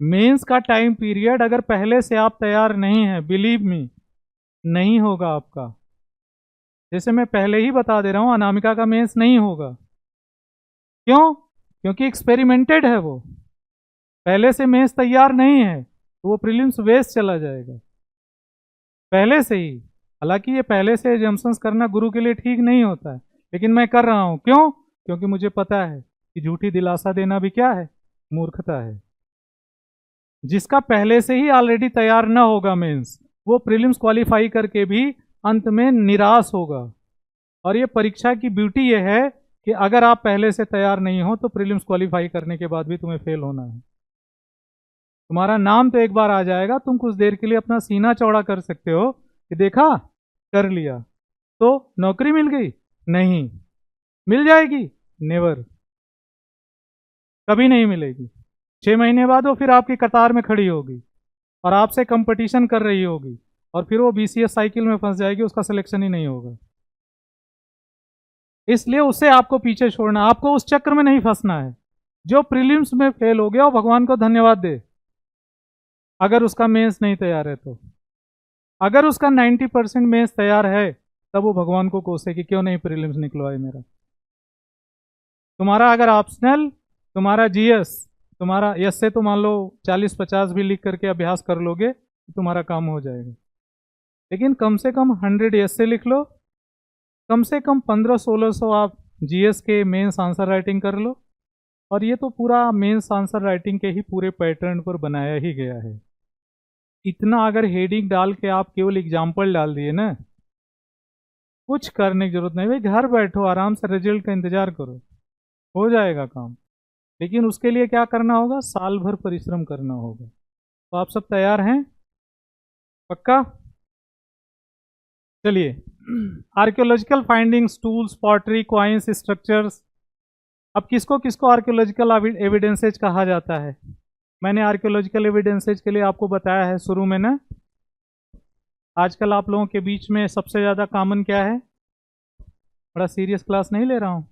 मेंस का टाइम पीरियड अगर पहले से आप तैयार नहीं हैं, बिलीव मी, नहीं होगा आपका। जैसे मैं पहले ही बता दे रहा हूं, अनामिका का मेंस नहीं होगा। क्यों? क्योंकि एक्सपेरिमेंटेड है वो, पहले से मेंस तैयार नहीं है, तो वो प्रीलिम्स वेस्ट चला जाएगा पहले से ही। हालांकि ये पहले से एजम्पशंस करना गुरु के लिए ठीक नहीं होता है, लेकिन मैं कर रहा हूं। क्यों? क्योंकि मुझे पता है कि झूठी दिलासा देना भी क्या है? मूर्खता है। जिसका पहले से ही ऑलरेडी तैयार ना होगा मेंस, वो प्रीलिम्स क्वालिफाई करके भी अंत में निराश होगा। और ये परीक्षा की ब्यूटी ये है कि अगर आप पहले से तैयार नहीं हो तो प्रीलिम्स क्वालिफाई करने के बाद भी तुम्हें फेल होना है। तुम्हारा नाम तो एक बार आ जाएगा, तुम कुछ देर के लिए अपना सीना चौड़ा कर सकते हो कि देखा, कर लिया। तो नौकरी मिल गई? नहीं। मिल जाएगी? नेवर, कभी नहीं मिलेगी। 6 महीने बाद वो फिर आपकी कतार में खड़ी होगी और आपसे कंपटीशन कर रही होगी, और फिर वो बीसीएस साइकिल में फंस जाएगी, उसका सिलेक्शन ही नहीं होगा। इसलिए उसे आपको पीछे छोड़ना, आपको उस चक्र में नहीं फंसना है। जो प्रीलिम्स में फेल हो गया वो भगवान को धन्यवाद दे, अगर उसका मेंस नहीं तैयार है तो। अगर उसका 90% मेंस तैयार है तब वो भगवान को कोसे कि क्यों नहीं प्रीलिम्स निकलवाए मेरा। तुम्हारा अगर ऑप्शनल, तुम्हारा जीएस, तुम्हारा यस से तो मान लो 40-50 भी लिख करके अभ्यास कर लोगे तो तुम्हारा काम हो जाएगा। लेकिन कम से कम 100 यस से लिख लो, कम से कम 1500-1600 आप जीएस के मेंस आंसर राइटिंग कर लो। और ये तो पूरा मेंस आंसर राइटिंग के ही पूरे पैटर्न पर बनाया ही गया है। इतना अगर हेडिंग डाल के आप केवल एग्जाम्पल डाल दिए ना, कुछ करने की जरूरत नहीं भाई, घर बैठो आराम से रिजल्ट का इंतजार करो, हो जाएगा काम। लेकिन उसके लिए क्या करना होगा? साल भर परिश्रम करना होगा। तो आप सब तैयार हैं? पक्का? चलिए, archaeological findings, tools, pottery, coins, structures. अब किसको किसको आर्कियोलॉजिकल एविडेंसेज कहा जाता है? मैंने आर्कियोलॉजिकल एविडेंसेज के लिए आपको बताया है शुरू में ना। आजकल आप लोगों के बीच में सबसे ज़्यादा कॉमन क्या है? बड़ा सीरियस क्लास नहीं ले रहा हूँ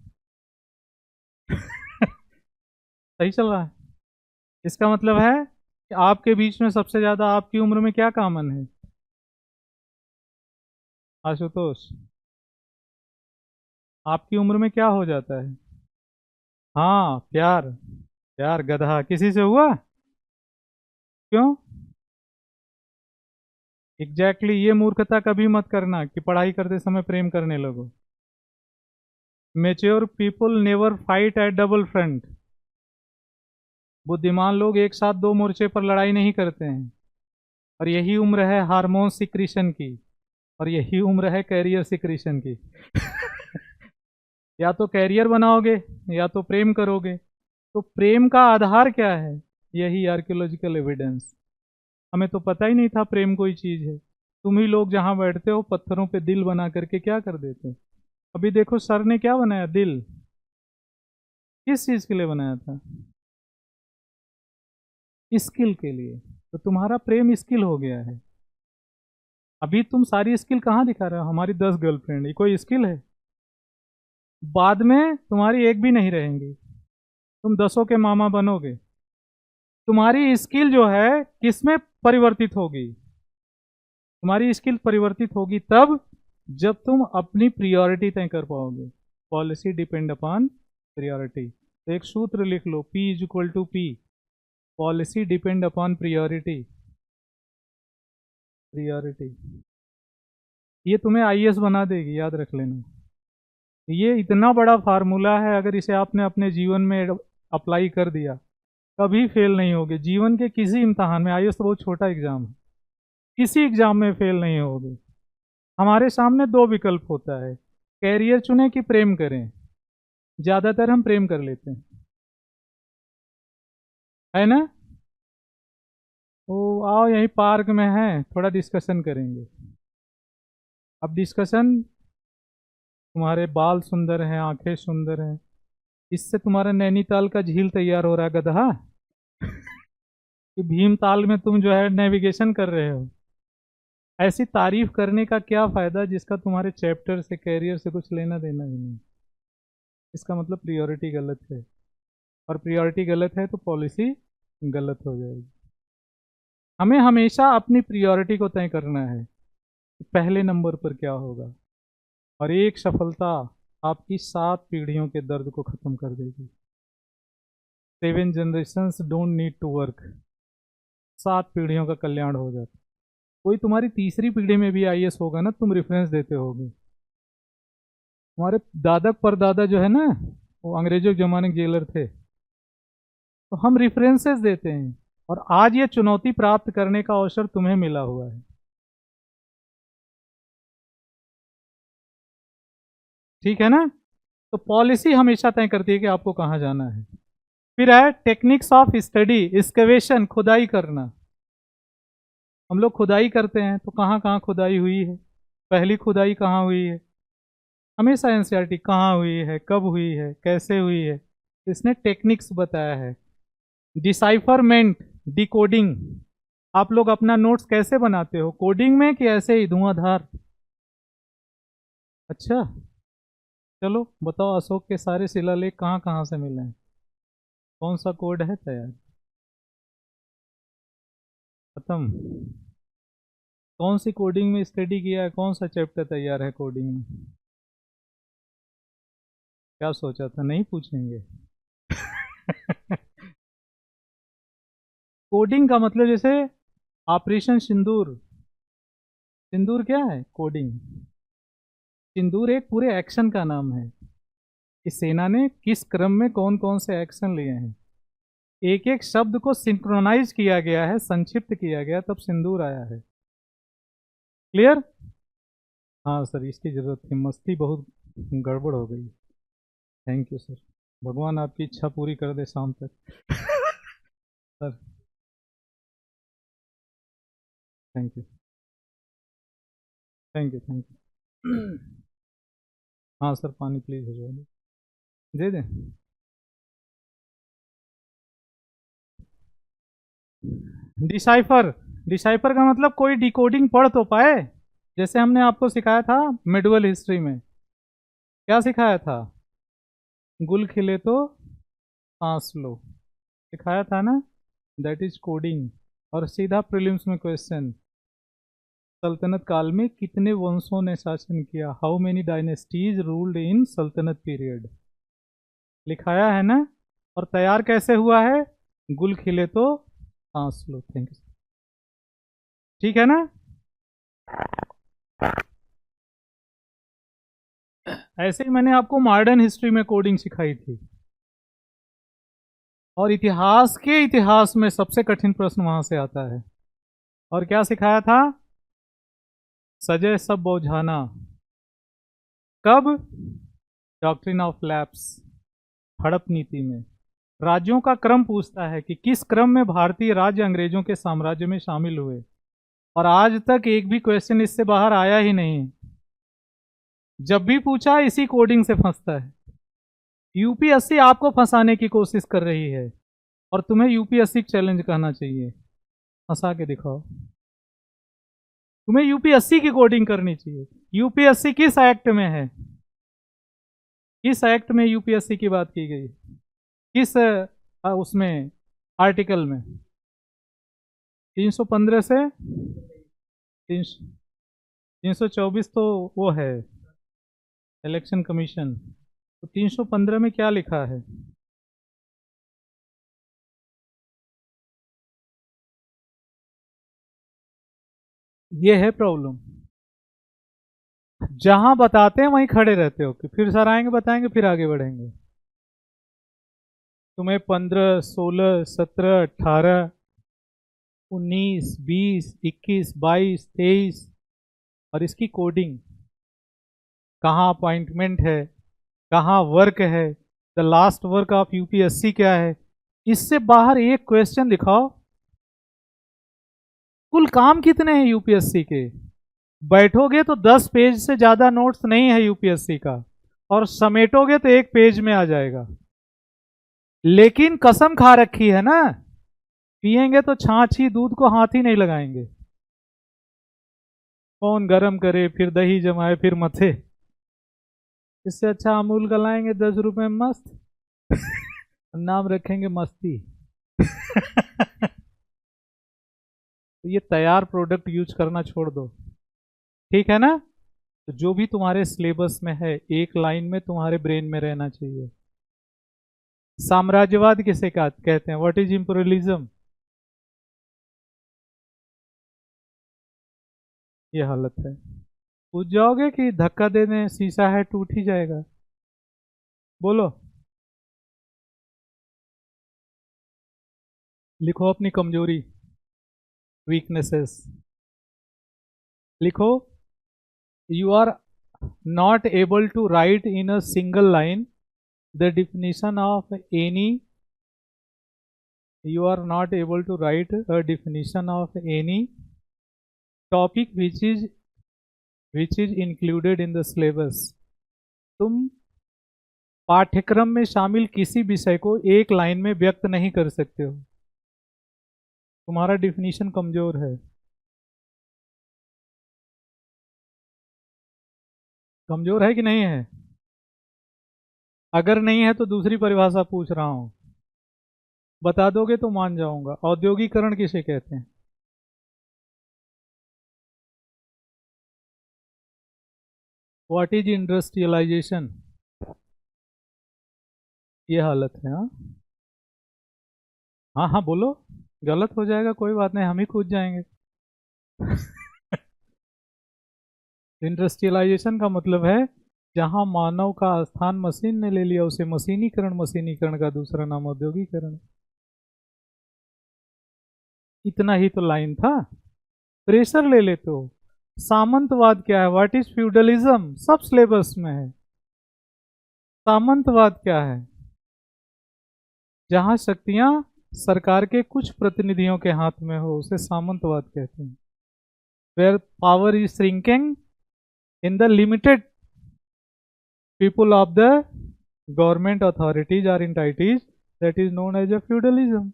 सही चल रहा है। इसका मतलब है कि आपके बीच में सबसे ज़्यादा आपकी उम्र में क्या कॉमन है? आशुतोष, आपकी उम्र में क्या हो जाता है? हाँ, प्यार। प्यार गधा किसी से हुआ? क्यों? एग्जैक्टली ये मूर्खता कभी मत करना कि पढ़ाई करते समय प्रेम करने लगो। Mature people never fight eight double front. बुद्धिमान लोग एक साथ 2 मोर्चे पर लड़ाई नहीं करते हैं। और यही उम्र है हार्मोन सिक्रीशन की, और यही उम्र है कैरियर सिक्रीशन की या तो कैरियर बनाओगे या तो प्रेम करोगे। तो प्रेम का आधार क्या है? यही आर्कियोलॉजिकल एविडेंस। हमें तो पता ही नहीं था प्रेम कोई चीज़ है। तुम ही लोग जहाँ बैठते हो पत्थरों पे दिल बना करके क्या कर देते हो। अभी देखो सर ने क्या बनाया, दिल। किस चीज़ के लिए बनाया था? स्किल के लिए। तो तुम्हारा प्रेम स्किल हो गया है। अभी तुम सारी स्किल कहाँ दिखा रहे हो? हमारी 10 गर्लफ्रेंड, ये कोई स्किल है? बाद में तुम्हारी एक भी नहीं रहेंगी, तुम 10 के मामा बनोगे। तुम्हारी स्किल जो है किसमें परिवर्तित होगी? तुम्हारी स्किल परिवर्तित होगी तब जब तुम अपनी प्रियोरिटी तय कर पाओगे। Policy depend upon priority. तो एक सूत्र लिख लो, P=P, policy depend upon priority. Priority ये तुम्हें आईएएस बना देगी, याद रख लेना। ये इतना बड़ा फार्मूला है, अगर इसे आपने अपने जीवन में अप्लाई कर दिया कभी फेल नहीं होगे। जीवन के किसी इम्तहान में, आईएएस तो बहुत छोटा एग्जाम है, किसी एग्जाम में फेल नहीं होगे। हमारे सामने 2 विकल्प होता है, कैरियर चुने कि प्रेम करें? ज़्यादातर हम प्रेम कर लेते हैं, है ना? ओ आओ, यहीं पार्क में है, थोड़ा डिस्कशन करेंगे। अब डिस्कशन, तुम्हारे बाल सुंदर हैं, आंखें सुंदर हैं, इससे तुम्हारा नैनीताल का झील तैयार हो रहा है गधा। कि भीमताल में तुम जो है नेविगेशन कर रहे हो। ऐसी तारीफ करने का क्या फायदा जिसका तुम्हारे चैप्टर से, कैरियर से कुछ लेना देना ही नहीं। इसका मतलब प्रियोरिटी गलत है, और प्रियोरिटी गलत है तो पॉलिसी गलत हो जाएगी। हमें हमेशा अपनी प्रियोरिटी को तय करना है कि पहले नंबर पर क्या होगा, और एक सफलता आपकी 7 पीढ़ियों के दर्द को खत्म कर देगी। 7 generations don't need to work. 7 पीढ़ियों का कल्याण हो जाता। कोई तुम्हारी तीसरी पीढ़ी में भी आईएएस होगा ना, तुम रेफरेंस देते होगे। हमारे दादा परदादा जो है ना, वो अंग्रेजों के जमाने के जेलर थे, तो हम रेफरेंसेस देते हैं, और आज ये चुनौती प्राप्त करने का अवसर तुम्हें मिला हुआ है। ठीक है ना? तो पॉलिसी हमेशा तय करती है कि आपको कहाँ जाना है। फिर है टेक्निक्स ऑफ स्टडी, एक्सकवेशन, खुदाई करना। हम लोग खुदाई करते हैं तो कहाँ कहाँ खुदाई हुई है, पहली खुदाई कहाँ हुई है, हमेशा एनसीईआरटी कहाँ हुई है, कब हुई है, कैसे हुई है, इसने टेक्निक्स बताया है। डिसाइफरमेंट, डिकोडिंग, आप लोग अपना नोट्स कैसे बनाते हो, कोडिंग में कि ऐसे ही धुआंधार? अच्छा, चलो बताओ, अशोक के सारे शिलालेख कहाँ कहाँ से मिले हैं, कौन सा कोड है तैयार? खत्म। कौन सी कोडिंग में स्टडी किया है, कौन सा चैप्टर तैयार है कोडिंग में? क्या सोचा था नहीं पूछेंगे? कोडिंग का मतलब जैसे ऑपरेशन सिंदूर। सिंदूर क्या है? कोडिंग। सिंदूर एक पूरे एक्शन का नाम है कि सेना ने किस क्रम में कौन कौन से एक्शन लिए हैं। एक एक शब्द को सिंक्रोनाइज किया गया है, संक्षिप्त किया गया, तब सिंदूर आया है। क्लियर? हाँ सर, इसकी जरूरत थी, मस्ती बहुत गड़बड़ हो गई। थैंक यू सर, भगवान आपकी इच्छा पूरी कर दे शाम तक। Sir thank you, thank you, thank you. हाँ सर, पानी प्लीज हो जाए, दे दें। डिसाइफर, डिसाइफर का मतलब कोई डिकोडिंग पढ़ तो पाए। जैसे हमने आपको सिखाया था मेडुअल हिस्ट्री में, क्या सिखाया था? गुल खिले तो सांस लो, सिखाया था ना? That is coding. और सीधा प्रीलिम्स में क्वेश्चन, सल्तनत काल में कितने वंशों ने शासन किया, हाउ मेनी डायनेस्टीज रूल्ड इन सल्तनत पीरियड, लिखाया है ना? और तैयार कैसे हुआ है? गुल खिले तो सांस लो। Thank you. ठीक है ना? ऐसे ही मैंने आपको मॉडर्न हिस्ट्री में कोडिंग सिखाई थी, और इतिहास के इतिहास में सबसे कठिन प्रश्न वहां से आता है। और क्या सिखाया था? सजय सब बौझाना। कब? डॉक्ट्रिन ऑफ लैप्स, हड़प नीति में। राज्यों का क्रम पूछता है कि किस क्रम में भारतीय राज्य अंग्रेजों के साम्राज्य में शामिल हुए, और आज तक एक भी क्वेश्चन इससे बाहर आया ही नहीं। जब भी पूछा इसी कोडिंग से फंसता है। यूपीएससी आपको फंसाने की कोशिश कर रही है, और तुम्हें यूपीएससी चैलेंज कहना चाहिए। फंसा के दिखाओ। तुम्हें यूपीएससी की कोडिंग करनी चाहिए। यूपीएससी किस एक्ट में है? किस एक्ट में यूपीएससी की बात की गई? किस उसमें आर्टिकल में? 315 से 324 तो वो है इलेक्शन कमीशन। तो 315 में क्या लिखा है? ये है प्रॉब्लम, जहां बताते हैं वहीं खड़े रहते हो कि फिर सर आएंगे बताएंगे फिर आगे बढ़ेंगे। तुम्हें 15, 16, 17, 18, 19, 20, 21, 22, 23 और इसकी कोडिंग कहाँ अपॉइंटमेंट है, कहाँ वर्क है, the last work of UPSC क्या है। इससे बाहर एक क्वेश्चन दिखाओ। कुल काम कितने हैं यूपीएससी के? बैठोगे तो 10 पेज से ज्यादा नोट्स नहीं है यूपीएससी का, और समेटोगे तो एक पेज में आ जाएगा। लेकिन कसम खा रखी है ना, पिएंगे तो छाछ ही, दूध को हाथ ही नहीं लगाएंगे। कौन गरम करे फिर दही जमाए फिर मथे, इससे अच्छा अमूल का लाएंगे 10 रुपए में मस्त नाम रखेंगे मस्ती तो ये तैयार प्रोडक्ट यूज करना छोड़ दो, ठीक है ना। तो जो भी तुम्हारे सिलेबस में है एक लाइन में तुम्हारे ब्रेन में रहना चाहिए। साम्राज्यवाद किसे कहते हैं? What is imperialism? ये हालत है। पूछ जाओगे कि धक्का दे दें, शीशा है टूट ही जाएगा। बोलो, लिखो अपनी कमजोरी, वीकनेसेस लिखो। You are not able to write in a single line the definition of any, you are not able to write a definition of any topic which is included in the syllabus। तुम पाठ्यक्रम में शामिल किसी विषय को एक line में व्यक्त नहीं कर सकते हो, तुम्हारा डिफिनीशन कमजोर है। कमजोर है कि नहीं है? अगर नहीं है तो दूसरी परिभाषा पूछ रहा हूं, बता दोगे तो मान जाऊंगा। औद्योगिकरण किसे कहते हैं? What is industrialisation? ये हालत है। हाँ हाँ हाँ बोलो, गलत हो जाएगा कोई बात नहीं, हम ही कूद जाएंगे इंडस्ट्रियलाइजेशन का मतलब है जहां मानव का स्थान मशीन ने ले लिया उसे मशीनीकरण, मशीनीकरण का दूसरा नाम औद्योगिकरण। इतना ही तो लाइन था। प्रेशर ले लेते हो। सामंतवाद क्या है? What is feudalism? सब सिलेबस में है। सामंतवाद क्या है? जहां शक्तियां सरकार के कुछ प्रतिनिधियों के हाथ में हो उसे सामंतवाद कहते हैं। Where power is shrinking in the limited people of the government authorities or entities, that is known as a feudalism।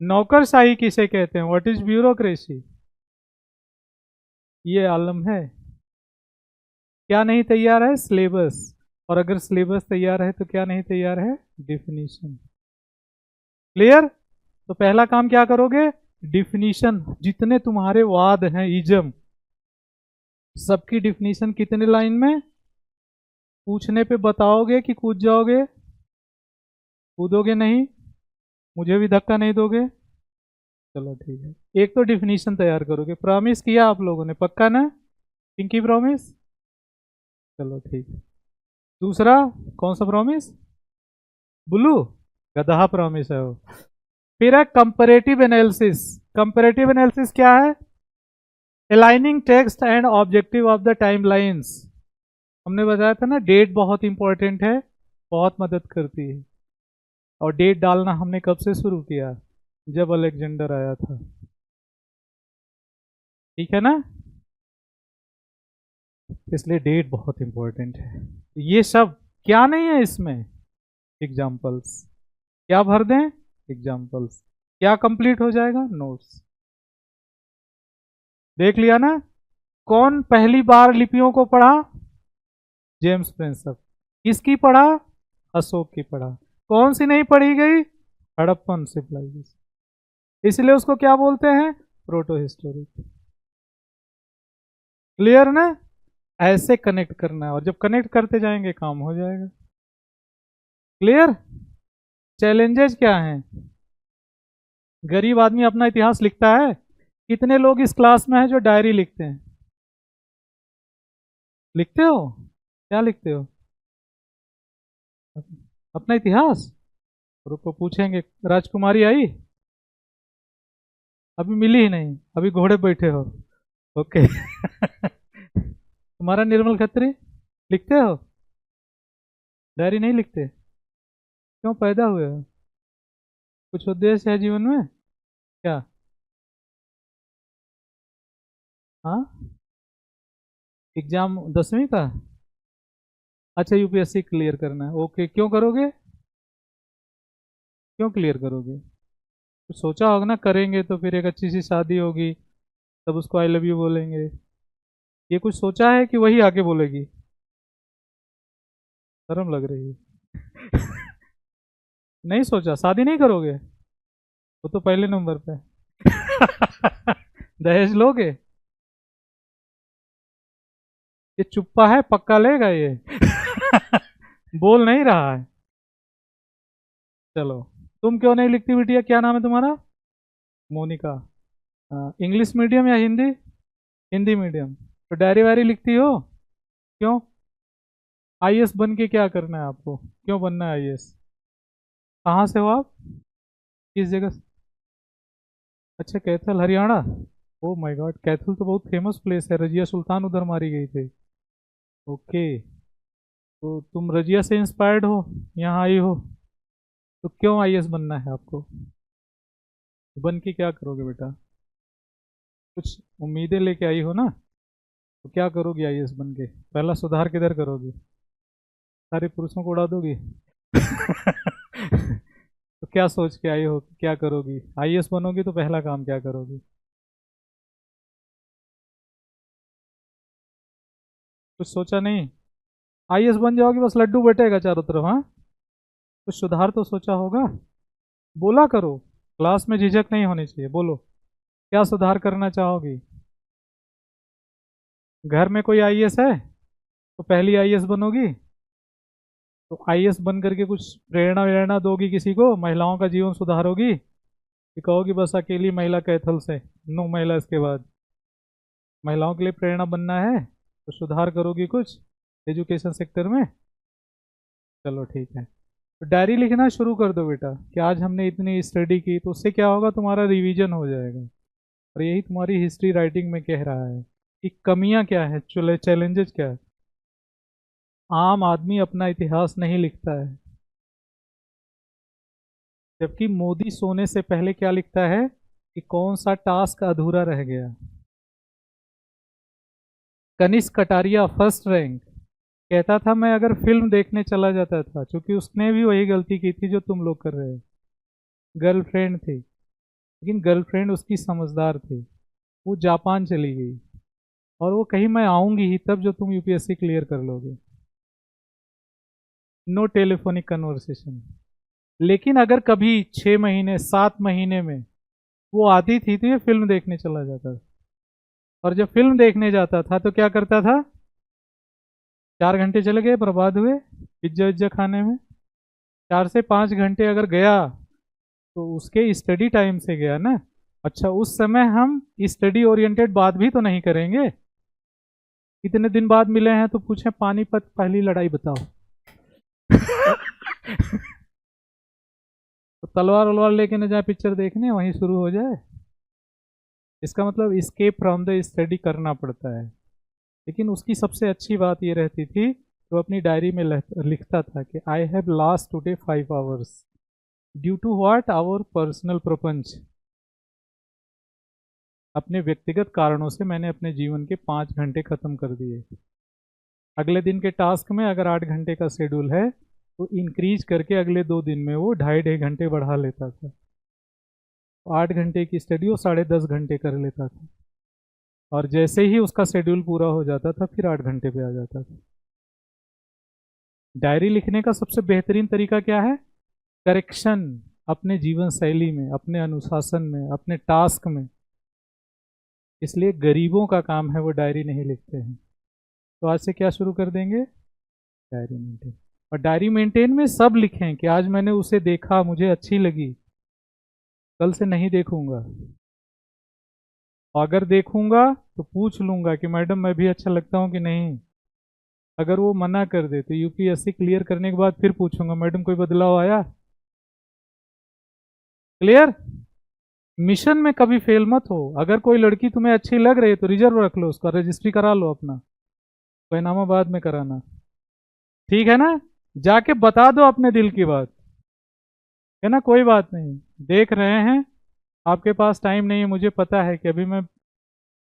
नौकरशाही किसे कहते हैं? What is bureaucracy? ये आलम है। क्या नहीं तैयार है? सिलेबस। और अगर सिलेबस तैयार है तो क्या नहीं तैयार है? डिफिनीशन। क्लियर? तो पहला काम क्या करोगे? डिफिनीशन। जितने तुम्हारे वाद हैं, इजम, सबकी डिफिनीशन कितने लाइन में? पूछने पे बताओगे कि कूद जाओगे? कूदोगे नहीं, मुझे भी धक्का नहीं दोगे। चलो ठीक है, एक तो डिफिनीशन तैयार करोगे। प्रॉमिस किया आप लोगों ने, पक्का ना? Pinky promise? चलो ठीक है। दूसरा कौन सा प्रॉमिस? ब्लू गधा प्रॉमिस है वो। फिर है कंपैरेटिव एनालिसिस। कंपैरेटिव एनालिसिस क्या है? Aligning text and objective of the timelines. हमने बताया था ना, डेट बहुत इंपॉर्टेंट है, बहुत मदद करती है। और डेट डालना हमने कब से शुरू किया? जब अलेक्जेंडर आया था, ठीक है ना। इसलिए डेट बहुत इंपॉर्टेंट है। ये सब क्या नहीं है इसमें? एग्जाम्पल्स। क्या भर दें? एग्जाम्पल्स। क्या कंप्लीट हो जाएगा? नोट्स। देख लिया ना। कौन पहली बार लिपियों को पढ़ा? James Prinsep. किसकी पढ़ा? अशोक की पढ़ा। कौन सी नहीं पढ़ी गई? हड़प्पन सिविलाइजेशन। इसलिए उसको क्या बोलते हैं? Proto historic. क्लियर ना? ऐसे कनेक्ट करना है, और जब कनेक्ट करते जाएंगे काम हो जाएगा। क्लियर? चैलेंजेस क्या हैं? गरीब आदमी अपना इतिहास लिखता है। कितने लोग इस क्लास में हैं जो डायरी लिखते हैं? लिखते हो? क्या लिखते हो? अपना इतिहास। रुको पूछेंगे। राजकुमारी आई? अभी मिली ही नहीं, अभी घोड़े बैठे हो। ओके तुम्हारा निर्मल खत्री लिखते हो? डायरी नहीं लिखते? क्यों पैदा हुए हो? कुछ उद्देश्य है जीवन में क्या? हाँ, एग्जाम 10वीं का? अच्छा, यूपीएससी क्लियर करना है, ओके। क्यों करोगे? क्यों क्लियर करोगे? कुछ सोचा होगा ना, करेंगे तो फिर एक अच्छी सी शादी होगी, तब उसको आई लव यू बोलेंगे। ये कुछ सोचा है कि वही आके बोलेगी? शर्म लग रही है। नहीं सोचा, शादी नहीं करोगे? वो तो पहले नंबर पे। दहेज लोगे? ये चुप्पा है, पक्का लेगा ये। बोल नहीं रहा है। चलो, तुम क्यों नहीं लिखती बिटिया? क्या नाम है तुम्हारा? मोनिका। इंग्लिश मीडियम या हिंदी? हिंदी मीडियम। तो डायरी वायरी लिखती हो? क्यों? आईएएस बन के क्या करना है आपको? क्यों बनना है आईएएस? कहाँ से हो आप? किस जगह से? अच्छा, Kaithal Haryana. Oh my God, Kaithal तो बहुत फेमस प्लेस है, रजिया सुल्तान उधर मारी गई थी। ओके, तो तुम रजिया से इंस्पायर्ड हो, यहाँ आई हो, तो क्यों आईएएस बनना है आपको? बन के क्या करोगे बेटा? कुछ उम्मीदें लेके आई हो ना, तो क्या करोगी आईएएस बन के? पहला सुधार किधर करोगी? सारे पुरुषों को उड़ा दोगी? तो क्या सोच के आई हो कि क्या करोगी? आईएएस बनोगी तो पहला काम क्या करोगी? कुछ सोचा नहीं? आईएएस बन जाओगी बस लड्डू बटेगा चारों तरफ, हाँ? कुछ सुधार तो सोचा होगा? बोला करो, क्लास में झिझक नहीं होनी चाहिए, बोलो क्या सुधार करना चाहोगी? घर में कोई आईएएस है तो पहली आईएएस बनोगी? तो आईएएस बन करके कुछ प्रेरणा वेरणा दोगी किसी को, महिलाओं का जीवन सुधारोगी कि कहोगी बस अकेली महिला कैथल से, नो महिला इसके बाद? महिलाओं के लिए प्रेरणा बनना है तो सुधार करोगी कुछ एजुकेशन सेक्टर में? चलो ठीक है, तो डायरी लिखना शुरू कर दो बेटा कि आज हमने इतनी स्टडी की, तो उससे क्या होगा, तुम्हारा रिवीजन हो जाएगा। और यही तुम्हारी हिस्ट्री राइटिंग में कह रहा है कि कमियां क्या है, चैलेंजेस क्या है। आम आदमी अपना इतिहास नहीं लिखता है, जबकि मोदी सोने से पहले क्या लिखता है कि कौन सा टास्क अधूरा रह गया। कनिष्क कटारिया फर्स्ट रैंक कहता था मैं अगर फिल्म देखने चला जाता था, क्योंकि उसने भी वही गलती की थी जो तुम लोग कर रहे हो। गर्लफ्रेंड थी, लेकिन गर्लफ्रेंड उसकी समझदार थी, वो जापान चली गई, और वो कहीं मैं आऊंगी ही तब जो तुम यूपीएससी क्लियर कर लोगे। No telephonic conversation. लेकिन अगर कभी 6 महीने 7 महीने में वो आती थी तो ये फिल्म देखने चला जाता था, और जब फिल्म देखने जाता था तो क्या करता था? 4 घंटे चले गए, बर्बाद हुए पिज्जा विज्जा खाने में। 4 से 5 घंटे अगर गया तो उसके स्टडी टाइम से गया ना। अच्छा, उस समय हम स्टडी ओरिएंटेड बात भी तो नहीं करेंगे। कितने दिन बाद मिले हैं तो पूछे पानीपत पहली लड़ाई बताओ। तो तलवार वलवार लेके न जाए पिक्चर देखने, वहीं शुरू हो जाए। इसका मतलब स्केप फ्रॉम द स्टडी करना पड़ता है। लेकिन उसकी सबसे अच्छी बात ये रहती थी, तो अपनी डायरी में लिखता था कि I have last today 5 hours due to what, our personal प्रपंच। अपने व्यक्तिगत कारणों से मैंने अपने जीवन के 5 घंटे खत्म कर दिए। अगले दिन के टास्क में अगर 8 घंटे का शेड्यूल है तो इंक्रीज करके अगले 2 दिन में वो 2.5-2.5 घंटे बढ़ा लेता था। तो 8 घंटे की स्टडी वो 10.5 घंटे कर लेता था, और जैसे ही उसका शेड्यूल पूरा हो जाता था फिर 8 घंटे पे आ जाता था। डायरी लिखने का सबसे बेहतरीन तरीका क्या है? करेक्शन, अपने जीवन शैली में, अपने अनुशासन में, अपने टास्क में। इसलिए गरीबों का काम है वो डायरी नहीं लिखते हैं। तो आज से क्या शुरू कर देंगे? Diary maintain. और डायरी मेंटेन में सब लिखें कि आज मैंने उसे देखा, मुझे अच्छी लगी, कल से नहीं देखूंगा। अगर देखूंगा तो पूछ लूंगा कि मैडम मैं भी अच्छा लगता हूँ कि नहीं। अगर वो मना कर दे तो यूपीएससी क्लियर करने के बाद फिर पूछूंगा मैडम कोई बदलाव आया? क्लियर? मिशन में कभी फेल मत हो। अगर कोई लड़की तुम्हें अच्छी लग रही है तो रिजर्व रख लो, उसका रजिस्ट्री करा लो अपना। पैनामाबाद में कराना, ठीक है ना? जाके बता दो अपने दिल की बात, है ना? कोई बात नहीं, देख रहे हैं आपके पास टाइम नहीं है, मुझे पता है कि अभी मैं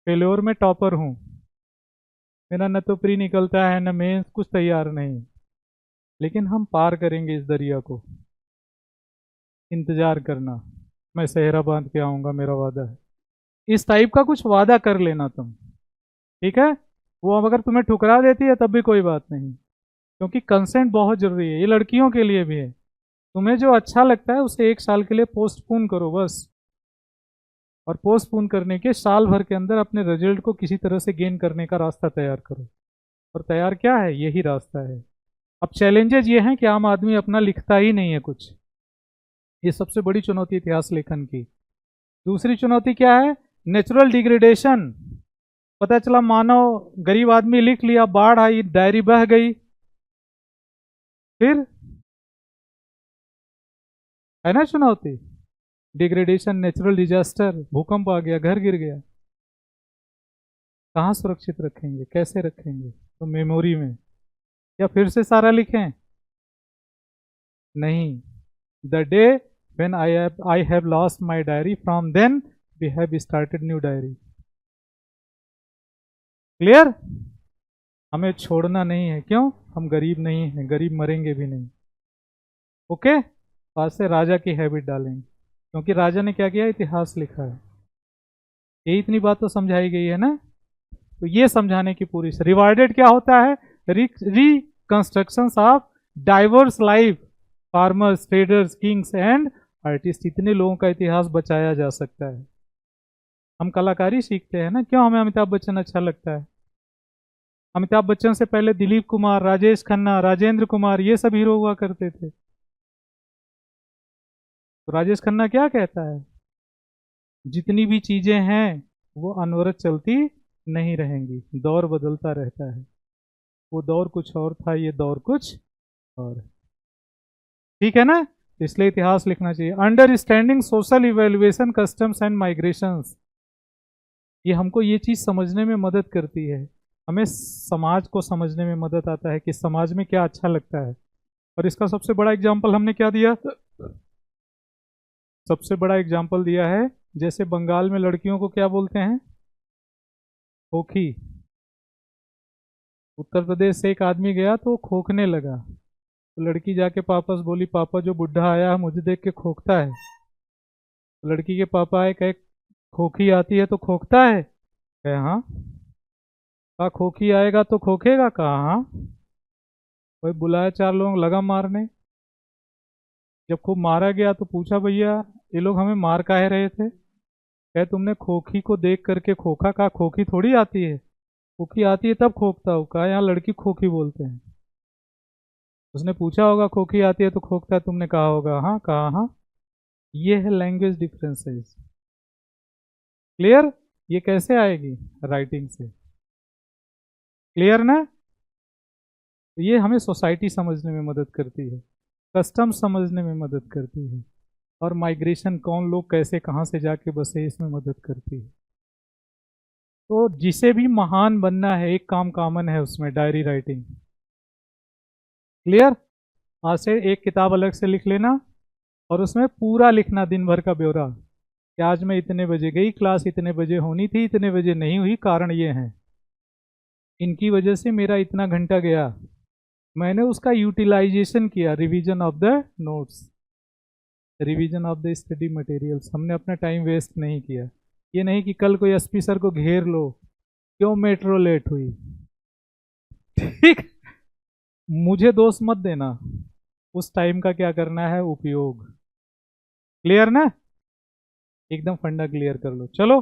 फेल्योर में टॉपर हूँ, मेरा न तो प्री निकलता है न मेंस, कुछ तैयार नहीं, लेकिन हम पार करेंगे इस दरिया को। इंतजार करना, मैं सेहरा बांध के आऊँगा, मेरा वादा है। इस टाइप का कुछ वादा कर लेना तुम, ठीक है? वो अगर तुम्हें ठुकरा देती है तब भी कोई बात नहीं, क्योंकि कंसेंट बहुत जरूरी है, ये लड़कियों के लिए भी है। तुम्हें जो अच्छा लगता है उसे 1 साल के लिए पोस्टपोन करो बस, और पोस्टपोन करने के साल भर के अंदर अपने रिजल्ट को किसी तरह से गेन करने का रास्ता तैयार करो। और तैयार क्या है? यही रास्ता है। अब चैलेंजेस ये हैं कि आम आदमी अपना लिखता ही नहीं है कुछ, ये सबसे बड़ी चुनौती इतिहास लेखन की। दूसरी चुनौती क्या है? Natural degradation. पता चला मानव गरीब आदमी लिख लिया, बाढ़ आई, डायरी बह गई, फिर है ना चुनौती, डिग्रेडेशन, नेचुरल डिजास्टर, भूकंप आ गया, घर गिर गया, कहाँ सुरक्षित रखेंगे, कैसे रखेंगे? तो मेमोरी में, या फिर से सारा लिखें? नहीं, the day when I have lost my diary, from then we have started new diary. Clear? हमें छोड़ना नहीं है, क्यों? हम गरीब नहीं हैं, गरीब मरेंगे भी नहीं। ओके, आज से राजा की हैबिट डालेंगे, क्योंकि राजा ने क्या किया? इतिहास लिखा है। ये इतनी बात तो समझाई गई है ना? तो ये समझाने की पूरी रिवार्डेड क्या होता है? Reconstruction of diverse life, farmers, traders, Kings and artist. इतने लोगों का इतिहास बचाया जा सकता है। हम कलाकारी सीखते हैं ना, क्यों हमें अमिताभ बच्चन अच्छा लगता है? अमिताभ बच्चन से पहले दिलीप कुमार, राजेश खन्ना, राजेंद्र कुमार, ये सब हीरो हुआ करते थे। तो राजेश खन्ना क्या कहता है? जितनी भी चीजें हैं वो अनवरत चलती नहीं रहेंगी, दौर बदलता रहता है। वो दौर कुछ और था, ये दौर कुछ और। ठीक है ना? इसलिए इतिहास लिखना चाहिए। Understanding social evaluation, customs and migrations, ये हमको ये चीज समझने में मदद करती है। हमें समाज को समझने में मदद आता है कि समाज में क्या अच्छा लगता है। और इसका सबसे बड़ा एग्जाम्पल हमने क्या दिया? सबसे बड़ा एग्जाम्पल दिया है, जैसे बंगाल में लड़कियों को क्या बोलते हैं? खोखी। उत्तर प्रदेश से एक आदमी गया तो वो खोखने लगा, तो लड़की जाके पापा से बोली, पापा जो बुढ़ा आया है मुझे देख के खोखता है। तो लड़की के पापा आए, कहे खोखी आती है तो खोखता है? कहे हाँ। कहा खोखी आएगा तो खोखेगा? कहा हाँ। वही बुलाया, 4 लोग लगा मारने। जब खूब मारा गया तो पूछा, भैया ये लोग हमें मार काहे रहे थे? कहे तुमने खोखी को देख करके खोखा? कहा खोखी थोड़ी आती है, खोखी आती है तब खोखता हूँ। कहा यहाँ लड़की खोखी बोलते हैं। उसने पूछा होगा खोखी आती है तो खोखता है, तुमने कहा होगा हाँ। कहा हाँ। ये है लैंग्वेज डिफरेंसेस। क्लियर? ये कैसे आएगी? राइटिंग से। क्लियर ना? ये हमें सोसाइटी समझने में मदद करती है, कस्टम समझने में मदद करती है, और माइग्रेशन, कौन लोग कैसे कहाँ से जाके बसे, इसमें मदद करती है। तो जिसे भी महान बनना है, एक काम कॉमन है उसमें, डायरी राइटिंग। क्लियर? आज से एक किताब अलग से लिख लेना, और उसमें पूरा लिखना दिन भर का ब्यौरा, कि आज मैं इतने बजे गई क्लास, इतने बजे होनी थी, इतने बजे नहीं हुई, कारण ये हैं, इनकी वजह से मेरा इतना घंटा गया, मैंने उसका यूटिलाइजेशन किया, revision of the notes, revision of the study materials. हमने अपना टाइम वेस्ट नहीं किया। ये नहीं कि कल कोई एसपी सर को घेर लो, क्यों मेट्रो लेट हुई। ठीक, मुझे दोष मत देना, उस टाइम का क्या करना है उपयोग। क्लियर ना? एकदम फंडा क्लियर कर लो। चलो